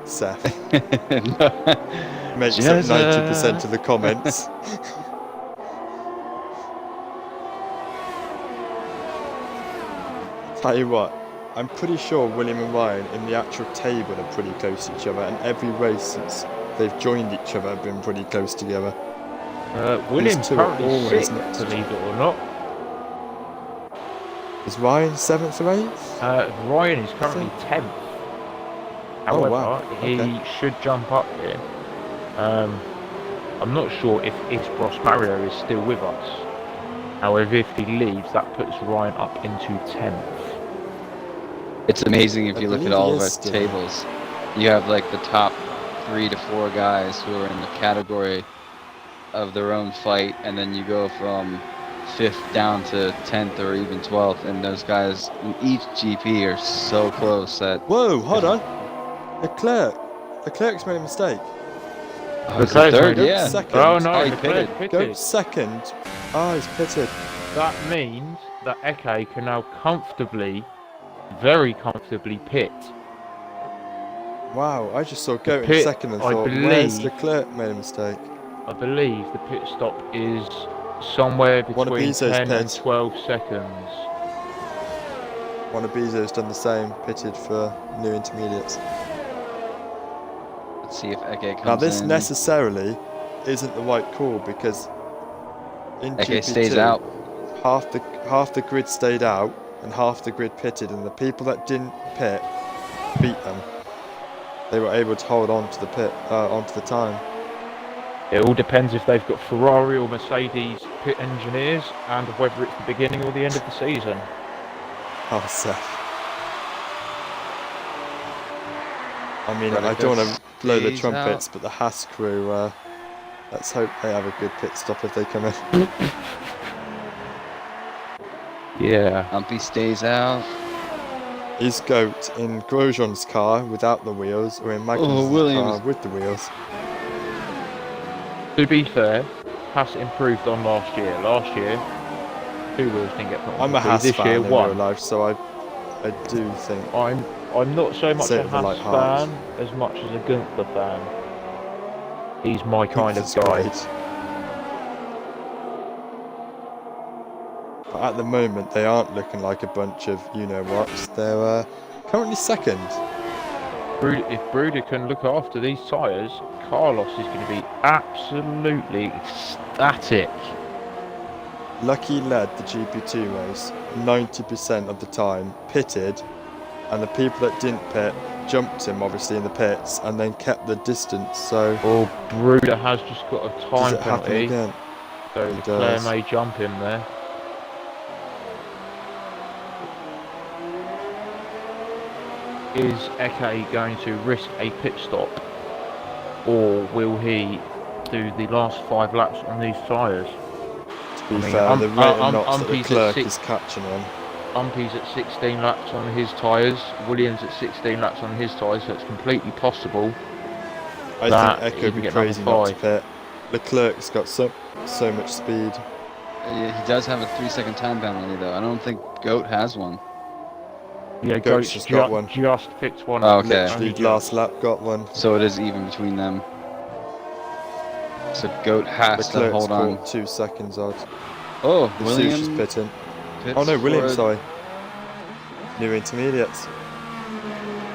Seth. No. Makes up 90% of the comments. Tell you what, I'm pretty sure William and Ryan in the actual table are pretty close to each other, and every race since they've joined each other have been pretty close together. William's two are currently always 6th, next to believe it or not. Is Ryan 7th or 8th? Ryan is currently 10th. However, Oh, wow. he Okay. should jump up here. I'm not sure if Isbros Mario is still with us. However, if he leaves, that puts Ryan up into 10th. It's amazing if I you look at believe all he of our is still. tables. You have like the top 3 to 4 guys who are in the category of their own fight, and then you go from 5th down to 10th or even 12th, and those guys in each GP are so close that... Whoa, hold on. Leclerc's made a mistake. Oh, is it Leclerc's third? made a Yeah. second. Oh no, Oh, he Leclerc pitted. Goat second. Oh, he's pitted. That means that Eke can now comfortably, very comfortably pit. Wow, I just saw Goat in Pit, second and I thought, where's believe- Leclerc made a mistake? I believe the pit stop is somewhere One of between Bizzo's 10 and pit. 12 seconds. One of Bezos done the same, pitted for new intermediates. Let's see if Eke comes Now this in. necessarily isn't the right call because in Eke GP2 stays out. half the grid stayed out and half the grid pitted, and the people that didn't pit beat them. They were able to hold on to the onto the time. It all depends if they've got Ferrari or Mercedes pit engineers and whether it's the beginning or the end of the season. Oh, Seth. I mean, But I if don't want it to blow the stays trumpets, out- but the Haas crew, let's hope they have a good pit stop if they come in. Yeah. Humpy stays out. Is Goat in Grosjean's car without the wheels or in Magnus's car Williams. with the wheels. To be fair, Haas improved on last year. Last year, 2 wheels didn't get put on I'm the a Prix. Haas This fan year, in real 1. life, so I do think I'm not so much Say a it with a light Haas heart. fan as much as a Gunther fan. He's my kind of Gunther's guy. great. But at the moment, they aren't looking like a bunch of you-know-whats. They're currently second. If Bruder can look after these tyres, Carlos is going to be absolutely ecstatic. Lucky led the GP2 race 90% of the time, pitted, and the people that didn't pit jumped him, obviously, in the pits, and then kept the distance. So, Well, Bruder has just got a does time it happen penalty, again? so He Leclerc does. may jump him there. Is Eke going to risk a pit stop, or will he do the last 5 laps on these tyres? To be fair, the rate of knots that Umpy's Leclerc at is catching on. Umpy's at 16 laps on his tyres, Williams at 16 laps on his tyres, so it's completely possible. I think Eke would be crazy not to pit. Leclerc's got so much speed. He does have a 3-second time penalty, though. I don't think Goat has one. Yeah, Goat's just got one. Just picked one. Oh, okay. Literally last lap got one. So it is even between them. So Goat has to Leclerc's hold on. caught 2 seconds odd. Oh, The Williams Sushi's pitting. pits Oh no, Williams, for- sorry. New intermediates.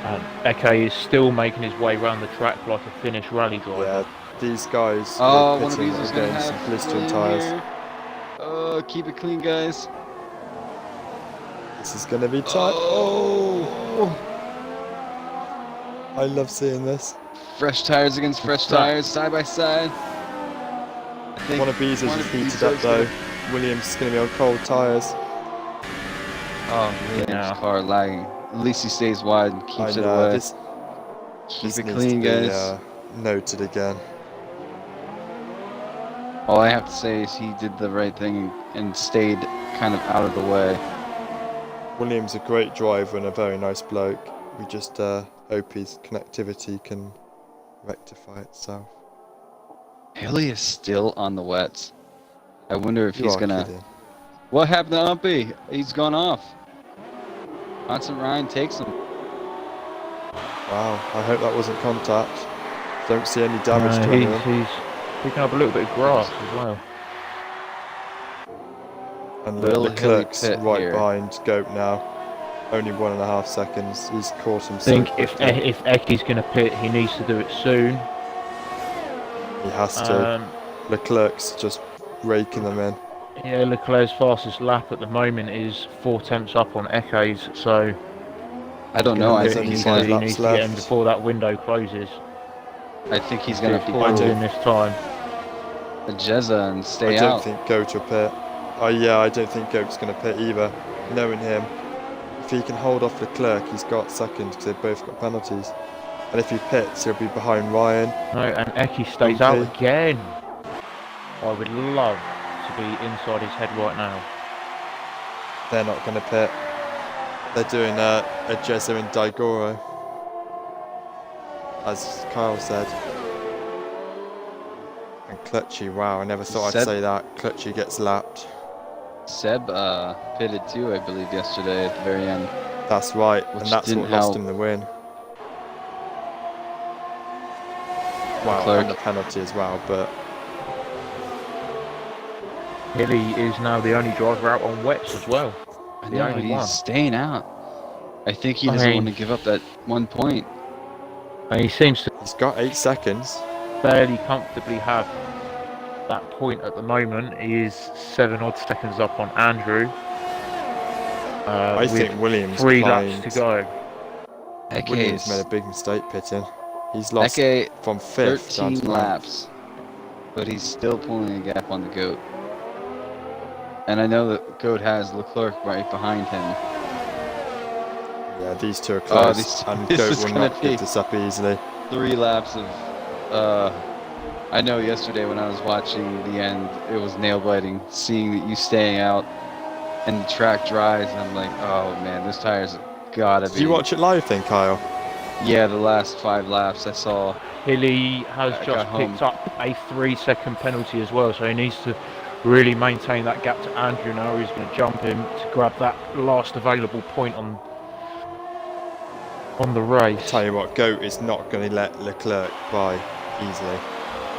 And Eke is still making his way around the track like a Finnish rally driver. Yeah, these guys Oh, were one of pitting these is going to against some have blistering William tyres. here. Oh, keep it clean, guys. This is going to be tight. Oh! I love seeing this. Fresh tires against fresh tires, side by side. I think One of these is one of heated these up is though. gonna- Williams is going to be on cold tyres. Oh, Williams' Yeah. car lagging. At least he stays wide and I keeps it know, away. this Keep it needs clean, to be guys. noted again. All I have to say is he did the right thing and stayed kind of out of the way. Williams a great driver and a very nice bloke. We just hope his connectivity can rectify itself. Haley is still on the wets. I wonder if You he's are gonna. kidding. What happened to Umpy? He's gone off. Watson Ryan takes him. Wow, I hope that wasn't contact. Don't see any damage to anyone. He's picking up a little bit of grass as well. And Will Leclerc's Hilly pit right here? behind Goat now. Only 1.5 seconds. He's caught I himself. think if quickly. Eke's going to pit, he needs to do it soon. He has to. Um, Leclerc's just raking them in. yeah, Leclerc's fastest lap at the moment is 4 tenths up on Eke's, so I don't know. I There's think only he's 5 gonna. laps needs to get in left. before that window closes. I think he's gonna Before I pull do. in this time. a Jezza and I stay don't out. think Goat will pit. Oh yeah, I don't think Goat's going to pit either. Knowing him, if he can hold off Leclerc, he's got second because they've both got penalties. And if he pits, he'll be behind Ryan. No, and Eke stays out Okay. again. I would love to be inside his head right now. They're not going to pit. They're doing a Jezza and Daigoro, as Kyle said. And Clutchy, wow, I never thought I'd Said- say that. Clutchy gets lapped. Seb pitted too, I believe, yesterday at the very end. That's right, Which and that's didn't what lost help. him the win. Wow, Leclerc. and the penalty as well, but Hilly is now the only driver out on wets as well. I The know, only he's one. staying out. I think he I doesn't mean- want to give up that 1 point. And he seems to he's got 8 seconds. fairly comfortably have that point at the moment. He is 7 odd seconds up on Andrew. I with think Williams 3 climbed. laps to go. Williams made a Eke's big mistake pitting. He's lost Eke from 5th down 13 to 9th. laps, but he's still pulling a gap on the Goat. And I know that Goat has Leclerc right behind him. Yeah, these two are Oh, close, this- and this Goat is will gonna not be- give this up easily. 3 laps of. I know yesterday when I was watching the end, it was nail biting seeing that you staying out and the track dries. And I'm like, oh man, this tire's gotta Did be. you watch it live then, Kyle? Yeah, the last 5 laps I saw. Hilly has I just got picked home. up a 3-second penalty as well, so he needs to really maintain that gap to Andrew now. He's going to jump him to grab that last available point on the race. Tell you what, Goat is not going to let Leclerc by easily.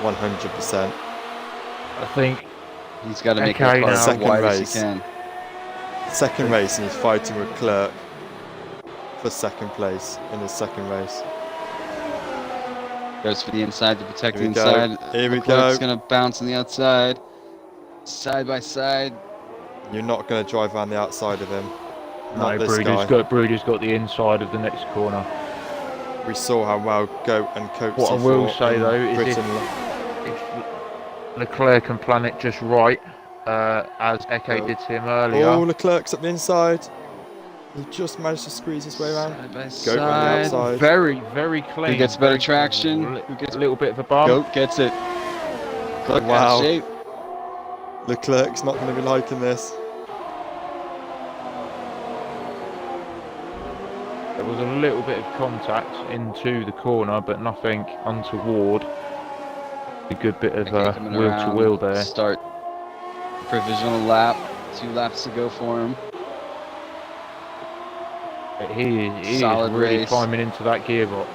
100%. I think He's got to make Okay, that car now. as Second wide race. as he can. Second race, and he's fighting with Clerk for second place in his second race. Goes for the inside to protect the Here we go. inside. Here we Leclerc's go. going to bounce on the outside. Side by side. You're not going to drive around the outside of him. no, Not this guy. Bruder's got the inside of the next corner. We saw how well Goat and Coatsy What I will fought say in though is Britain. if Leclerc can plan it just right, as Eke did to him earlier. Oh, Leclerc's up the inside. He just managed to squeeze his way around. Side by Goat on the side. outside. Very, very clean. Who gets better very traction? clean. Who gets A little bit of a bump. Goat gets it. Leclerc Wow. out of shape. Leclerc's not going to be liking this. There was a little bit of contact into the corner, but nothing untoward. A good bit of Okay, coming wheel to around. wheel there. Start provisional lap. 2 laps to go for him. He is Solid really race. climbing into that gearbox.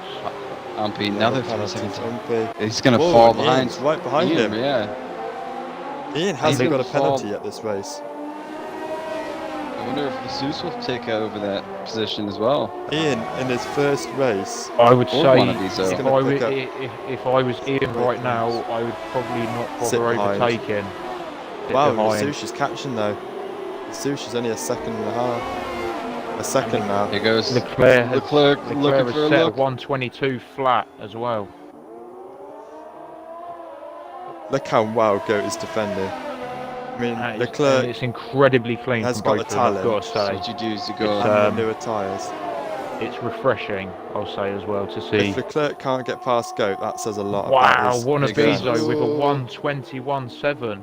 Umpy, another 3 penalty seconds. for Umpy. He's going to Whoa, fall and behind. Ian's right behind Ian, him. Yeah. Ian hasn't gonna got a penalty fall. at this race. I wonder if Jesus will take over that position as well. Ian, in his first race, I would Or say one of these, though. if Gonna I, pick up if I was Ian great right now, points. I would probably not Sit bother behind. overtaking. Sit wow, behind. Sushi's catching though. Sushi's only a second and a half. A second now. Here goes Leclerc has, Leclerc looking has for a set look. 122 flat as well. Look how well Goat is defending. I mean, And Leclerc it's incredibly clean has from got both the of them, I've got So to what say. you do is you go It's, and the newer tyres. It's refreshing, I'll say as well, to see. If Leclerc can't get past Goat, that says a lot about Wow, his one of There he these goes. though with a Ooh. 121.7.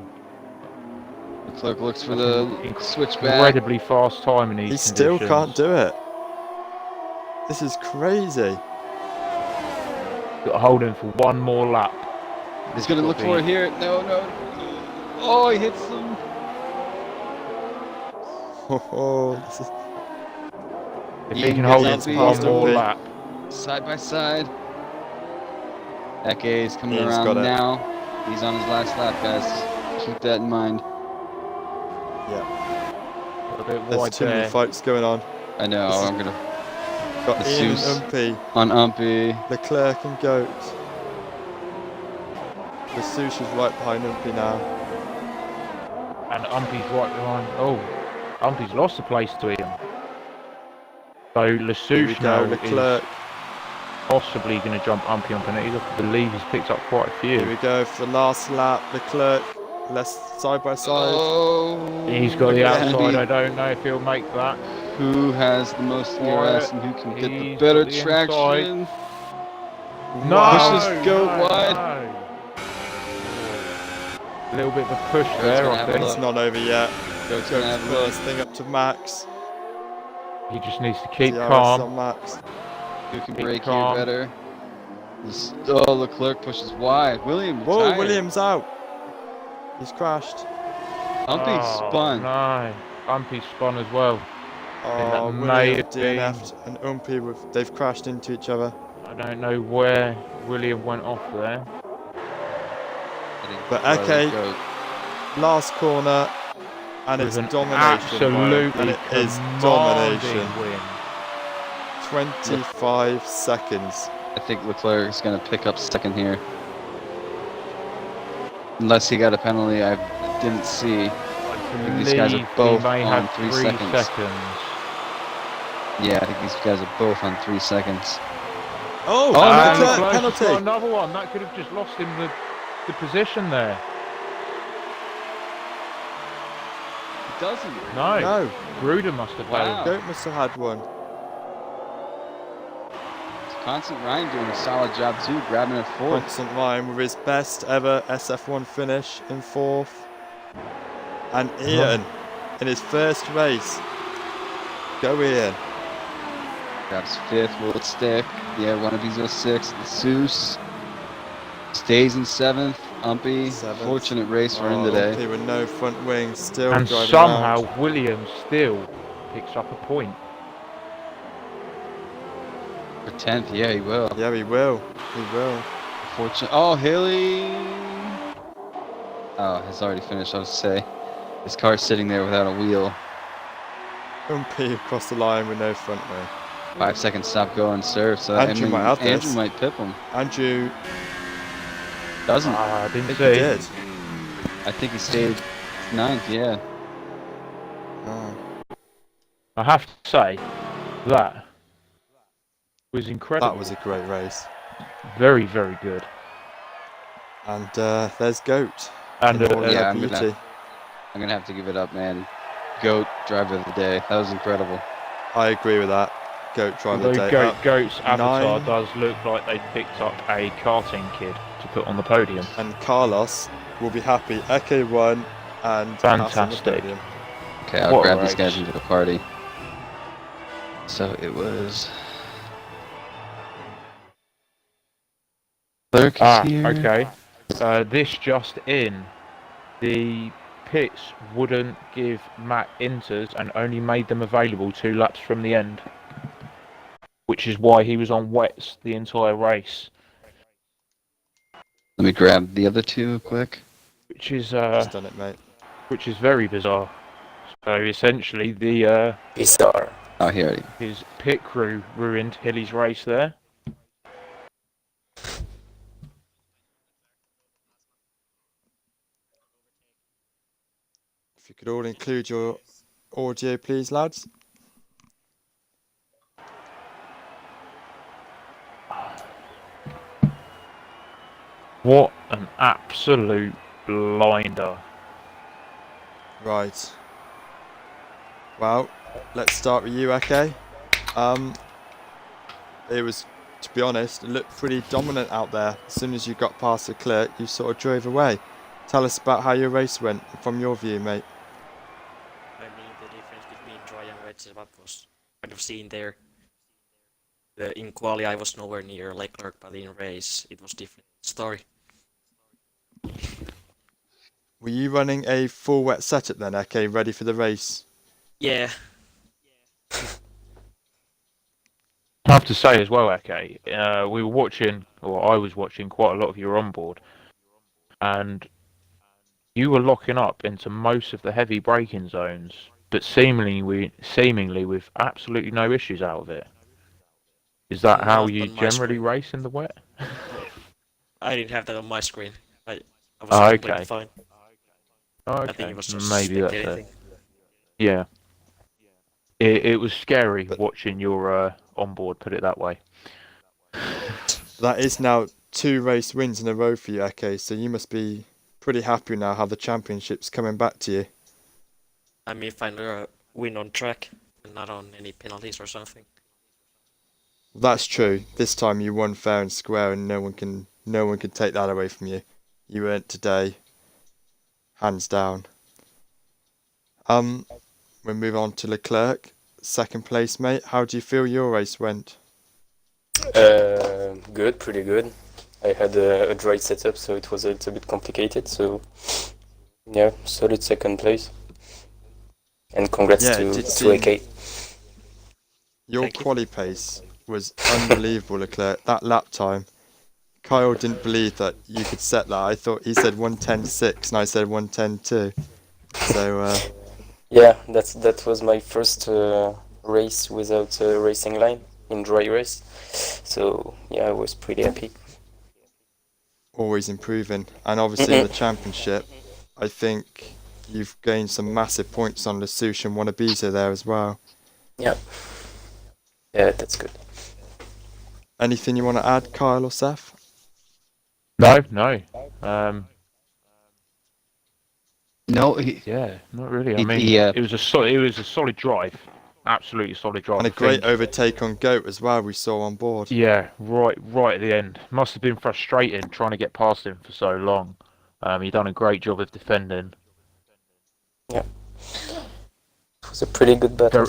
Leclerc looks for the switchback. Incredibly fast time in these He still conditions. can't do it. This is crazy. Got to hold him for one more lap. He's going to look for it here. No, no. Oh, he hits him. Oh, this is... If Ian he can gets hold him up for speed. one more Ian. lap. Side by side. Eke is coming Ian's around got it. now. He's on his last lap, guys. Keep that in mind. Yeah, Got a bit there's wide too many there. fights going on. I know. This is- I'm going to Got The Ian Zeus. and Umpy, on Umpy. Leclerc and Goat. The Sushi's right behind Umpy now. And Umpy's right behind. Oh, Umpy's lost the place to him. So Here we Lesouche go, now Leclerc. is possibly going to jump Umpy on penalties. I believe he's picked up quite a Here few. we go for the last lap. Leclerc, less side by side. Oh, He's got the look at outside. I Umpy. don't know if he'll make that. Who has the most ERS and who can get the He's better got the traction? No, Pushes Goat wide. no. A little bit of a push Goat's there, gonna I have a think. It's not over yet. Goat's Goat's gonna have a put look. his thing up to max. He just needs to keep DRS calm. on max. Who can Keep break calm. here better? Oh, Leclerc pushes wide. William Whoa, retired. Williams out. He's crashed. Umpy spun. No, Umpy spun as well. Oh, may William have been- DNF'd and Umpy, they've crashed into each other. I don't know where William went off there. But Goat. okay. Last corner, and it's With an domination. absolutely and it is commanding domination. win. 25 seconds. I think Leclerc is going to pick up second here. Unless he got a penalty I didn't see. I think these guys are believe both he may on have 3 3 seconds. Yeah, I think these guys are both on 3 seconds. Oh, Oh, And no, Leclerc Leclerc's got penalty. another one. That could have just lost him the position there. He doesn't. No, No, Bruder must have Wow. had Goat must have had one. Constant Ryan doing a solid job too, grabbing a fourth. Constant Ryan with his best ever SF1 finish in 4th. And Ian in his first race. Go Ian. Grabs 5th. Will it stick? Yeah, one of these 06. The Seuss stays in 7th. Umpy, Seventh. fortunate race we're in Oh, today. Umpy with no front wing, still And driving somehow around. Williams still picks up a point. For 10th, yeah, he will. Yeah, he will. He will. Fortunate. Oh, Haley. Oh, it's already finished. I was say, his car's sitting there without a wheel. Umpy across the line with no front wing. 5 seconds stop go and serve. So Andrew might have Andrew this. might pip him. Andrew, Doesn't. I I didn't think see. he did. I think he stayed 9th. Yeah. Oh. I have to say that was incredible. That was a great race. Very, very good. And there's Goat. And in all her Yeah, beauty. I'm gonna have to give it up, man. GOAT driver of the day. That was incredible. I agree with that. Goat driver although of the day. Goat's avatar 9. does look like they picked up a karting kid to put on the podium. And Carlos will be happy. Eke won and Haas on the Fantastic. podium. Okay, I'll What a grab these guys race. into the party. So it was. Clerk is here. Okay. This just in. The pits wouldn't give Matt inters and only made them available 2 laps from the end. Which is why he was on wets the entire race. Let me grab the other 2 quick. Which is Just done it, mate. which is very bizarre. So essentially the Bizarre. Oh, here. his pit crew ruined Hilly's race there. If you could all include your audio, please, lads. What an absolute blinder. Right. Well, let's start with you, Eke. It was, to be honest, it looked pretty dominant out there. As soon as you got past the clerk, you sort of drove away. Tell us about how your race went from your view, mate. I mean, the difference between dry and wet setup was kind of seen there. In quali, I was nowhere near Leclerc, but in race, it was different story. Were you running a full wet setup then, Eke, ready for the race? Yeah, I have to say as well, Eke, we were watching, or I was watching quite a lot of your onboard, and you were locking up into most of the heavy braking zones, but seemingly with absolutely no issues out of it. Is that how Not you on my generally screen. race in the wet? I didn't have that on my screen. I was Oh, completely okay. fine. Oh, I okay, think it was just maybe that's spectating. it. Yeah. It was scary But- watching your onboard, put it that way. That is now 2 race wins in a row for you, Eke, so you must be pretty happy now how the championship's coming back to you. I mean, finally a win on track and not on any penalties or something. That's true. This time you won fair and square, and no one can take that away from you. You earned today, hands down. We move on to Leclerc, 2nd place, mate. How do you feel your race went? Good, pretty good. I had a dry setup, so it was a little bit complicated. So, yeah, solid 2nd place. And congrats Yeah, it to did seem- AK. Your Thank you. quali pace was unbelievable, Leclerc. That lap time, Kyle didn't believe that you could set that. I thought he said 1:10.6 and I said 1:10.2. So Yeah, that was my first race without a racing line in dry race. So, yeah, I was pretty happy. always improving. And obviously in the championship, I think you've gained some massive points on Lesuche and Wannabiza there as well. Yeah. Yeah, that's good. Anything you want to add, Kyle or Seth? No. No, Yeah, not really. I He- mean, he, it was a solid drive, absolutely solid drive. And a I great think. overtake on Goat as well, we saw on board. Yeah, right at the end. Must have been frustrating trying to get past him for so long. He done a great job of defending. It was a pretty good battle.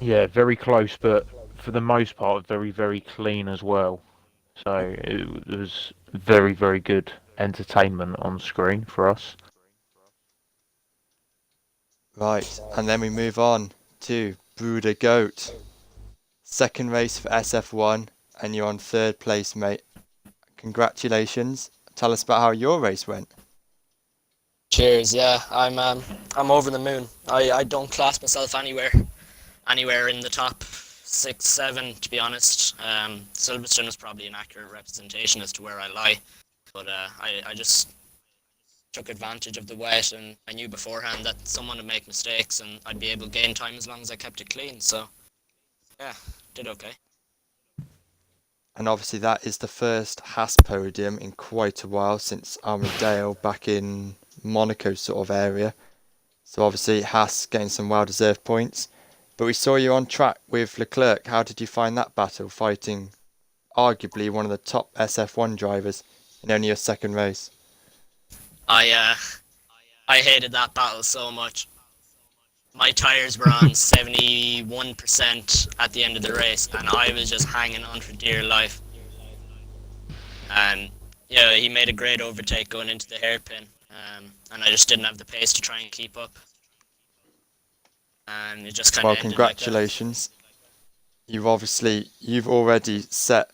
Yeah, very close, but for the most part, very, very clean as well. So it was very, very good entertainment on screen for us. Right, and then we move on to Bruder Goat. Second race for SF1, and you're on third place, mate. Congratulations. Tell us about how your race went. Cheers. Yeah, I'm over the moon. I don't class myself anywhere in the top 6, 7, to be honest. Silverstone is probably an accurate representation as to where I lie, but I just took advantage of the wet, and I knew beforehand that someone would make mistakes and I'd be able to gain time as long as I kept it clean. So yeah, did okay. And obviously that is the first Haas podium in quite a while since Armadale back in Monaco sort of area. So obviously Haas getting some well-deserved points. But we saw you on track with Leclerc. How did you find that battle, fighting arguably one of the top SF1 drivers in only your second race? I hated that battle so much. My tyres were on 71% at the end of the race, and I was just hanging on for dear life. And yeah, he made a great overtake going into the hairpin, and I just didn't have the pace to try and keep up. And it just kind of Well, congratulations. You've already set,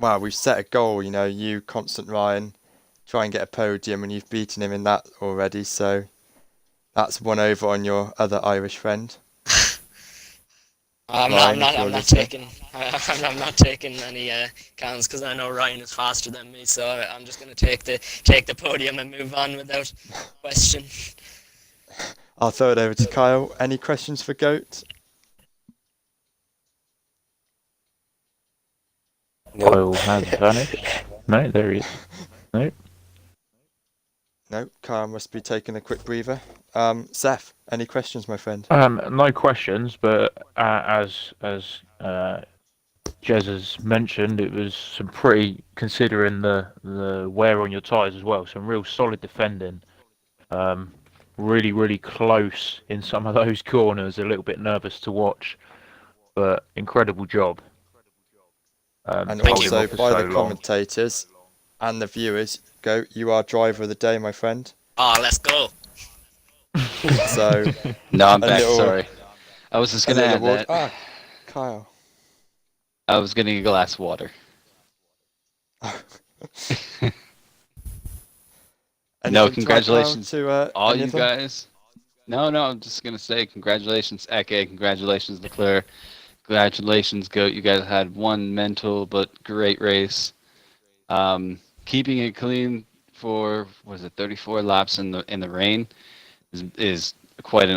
well, we've set a goal, you know, you, Constant Ryan, try and get a podium, and you've beaten him in that already, so that's one over on your other Irish friend. I'm not taking any counts because I know Ryan is faster than me, so I'm just going to take the podium and move on without question. I'll throw it over to Kyle. Any questions for Goat? No. Kyle has vanished. No, there he is. No. No, Kyle must be taking a quick breather. Seth, any questions, my friend? No questions, but as Jez has mentioned, it was some pretty, considering the wear on your tyres as well, some real solid defending. Really, really close in some of those corners. A little bit nervous to watch, but incredible job. And Thank also you. by So the long. commentators and the viewers, Goat, you are driver of the day, my friend. Oh, let's go. So No, I'm A back. little- Sorry. I was just a gonna little add award. that. Ah, Kyle. I was getting a glass of water. No, Anything to add, Kyle, congratulations to all any you of them? guys. No, I'm just gonna say congratulations, Eke. Congratulations, Leclerc. Congratulations, Goat. You guys had one mental but great race. Keeping it clean for 34 laps in the rain is quite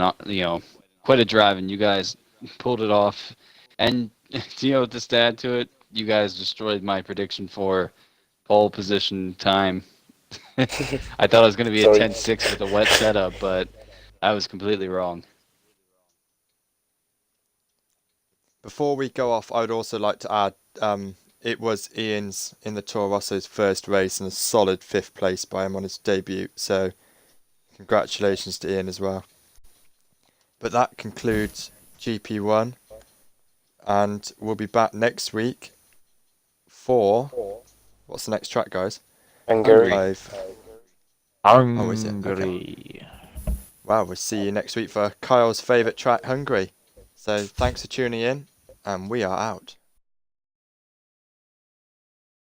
quite a drive, and you guys pulled it off. And just to add to it, you guys destroyed my prediction for pole position time. I thought it was going to be a Sorry. 10-6 with a wet setup, but I was completely wrong. Before we go off, I would also like to add, it was Ian's in the Toro Rosso's first race and a solid 5th place by him on his debut. So congratulations to Ian as well. But that concludes GP1, and we'll be back next week for, what's the next track, guys? Hungary. Live. Hungary. is it? Okay. Wow, we'll see you next week for Kyle's favourite track, Hungary. So thanks for tuning in, and we are out.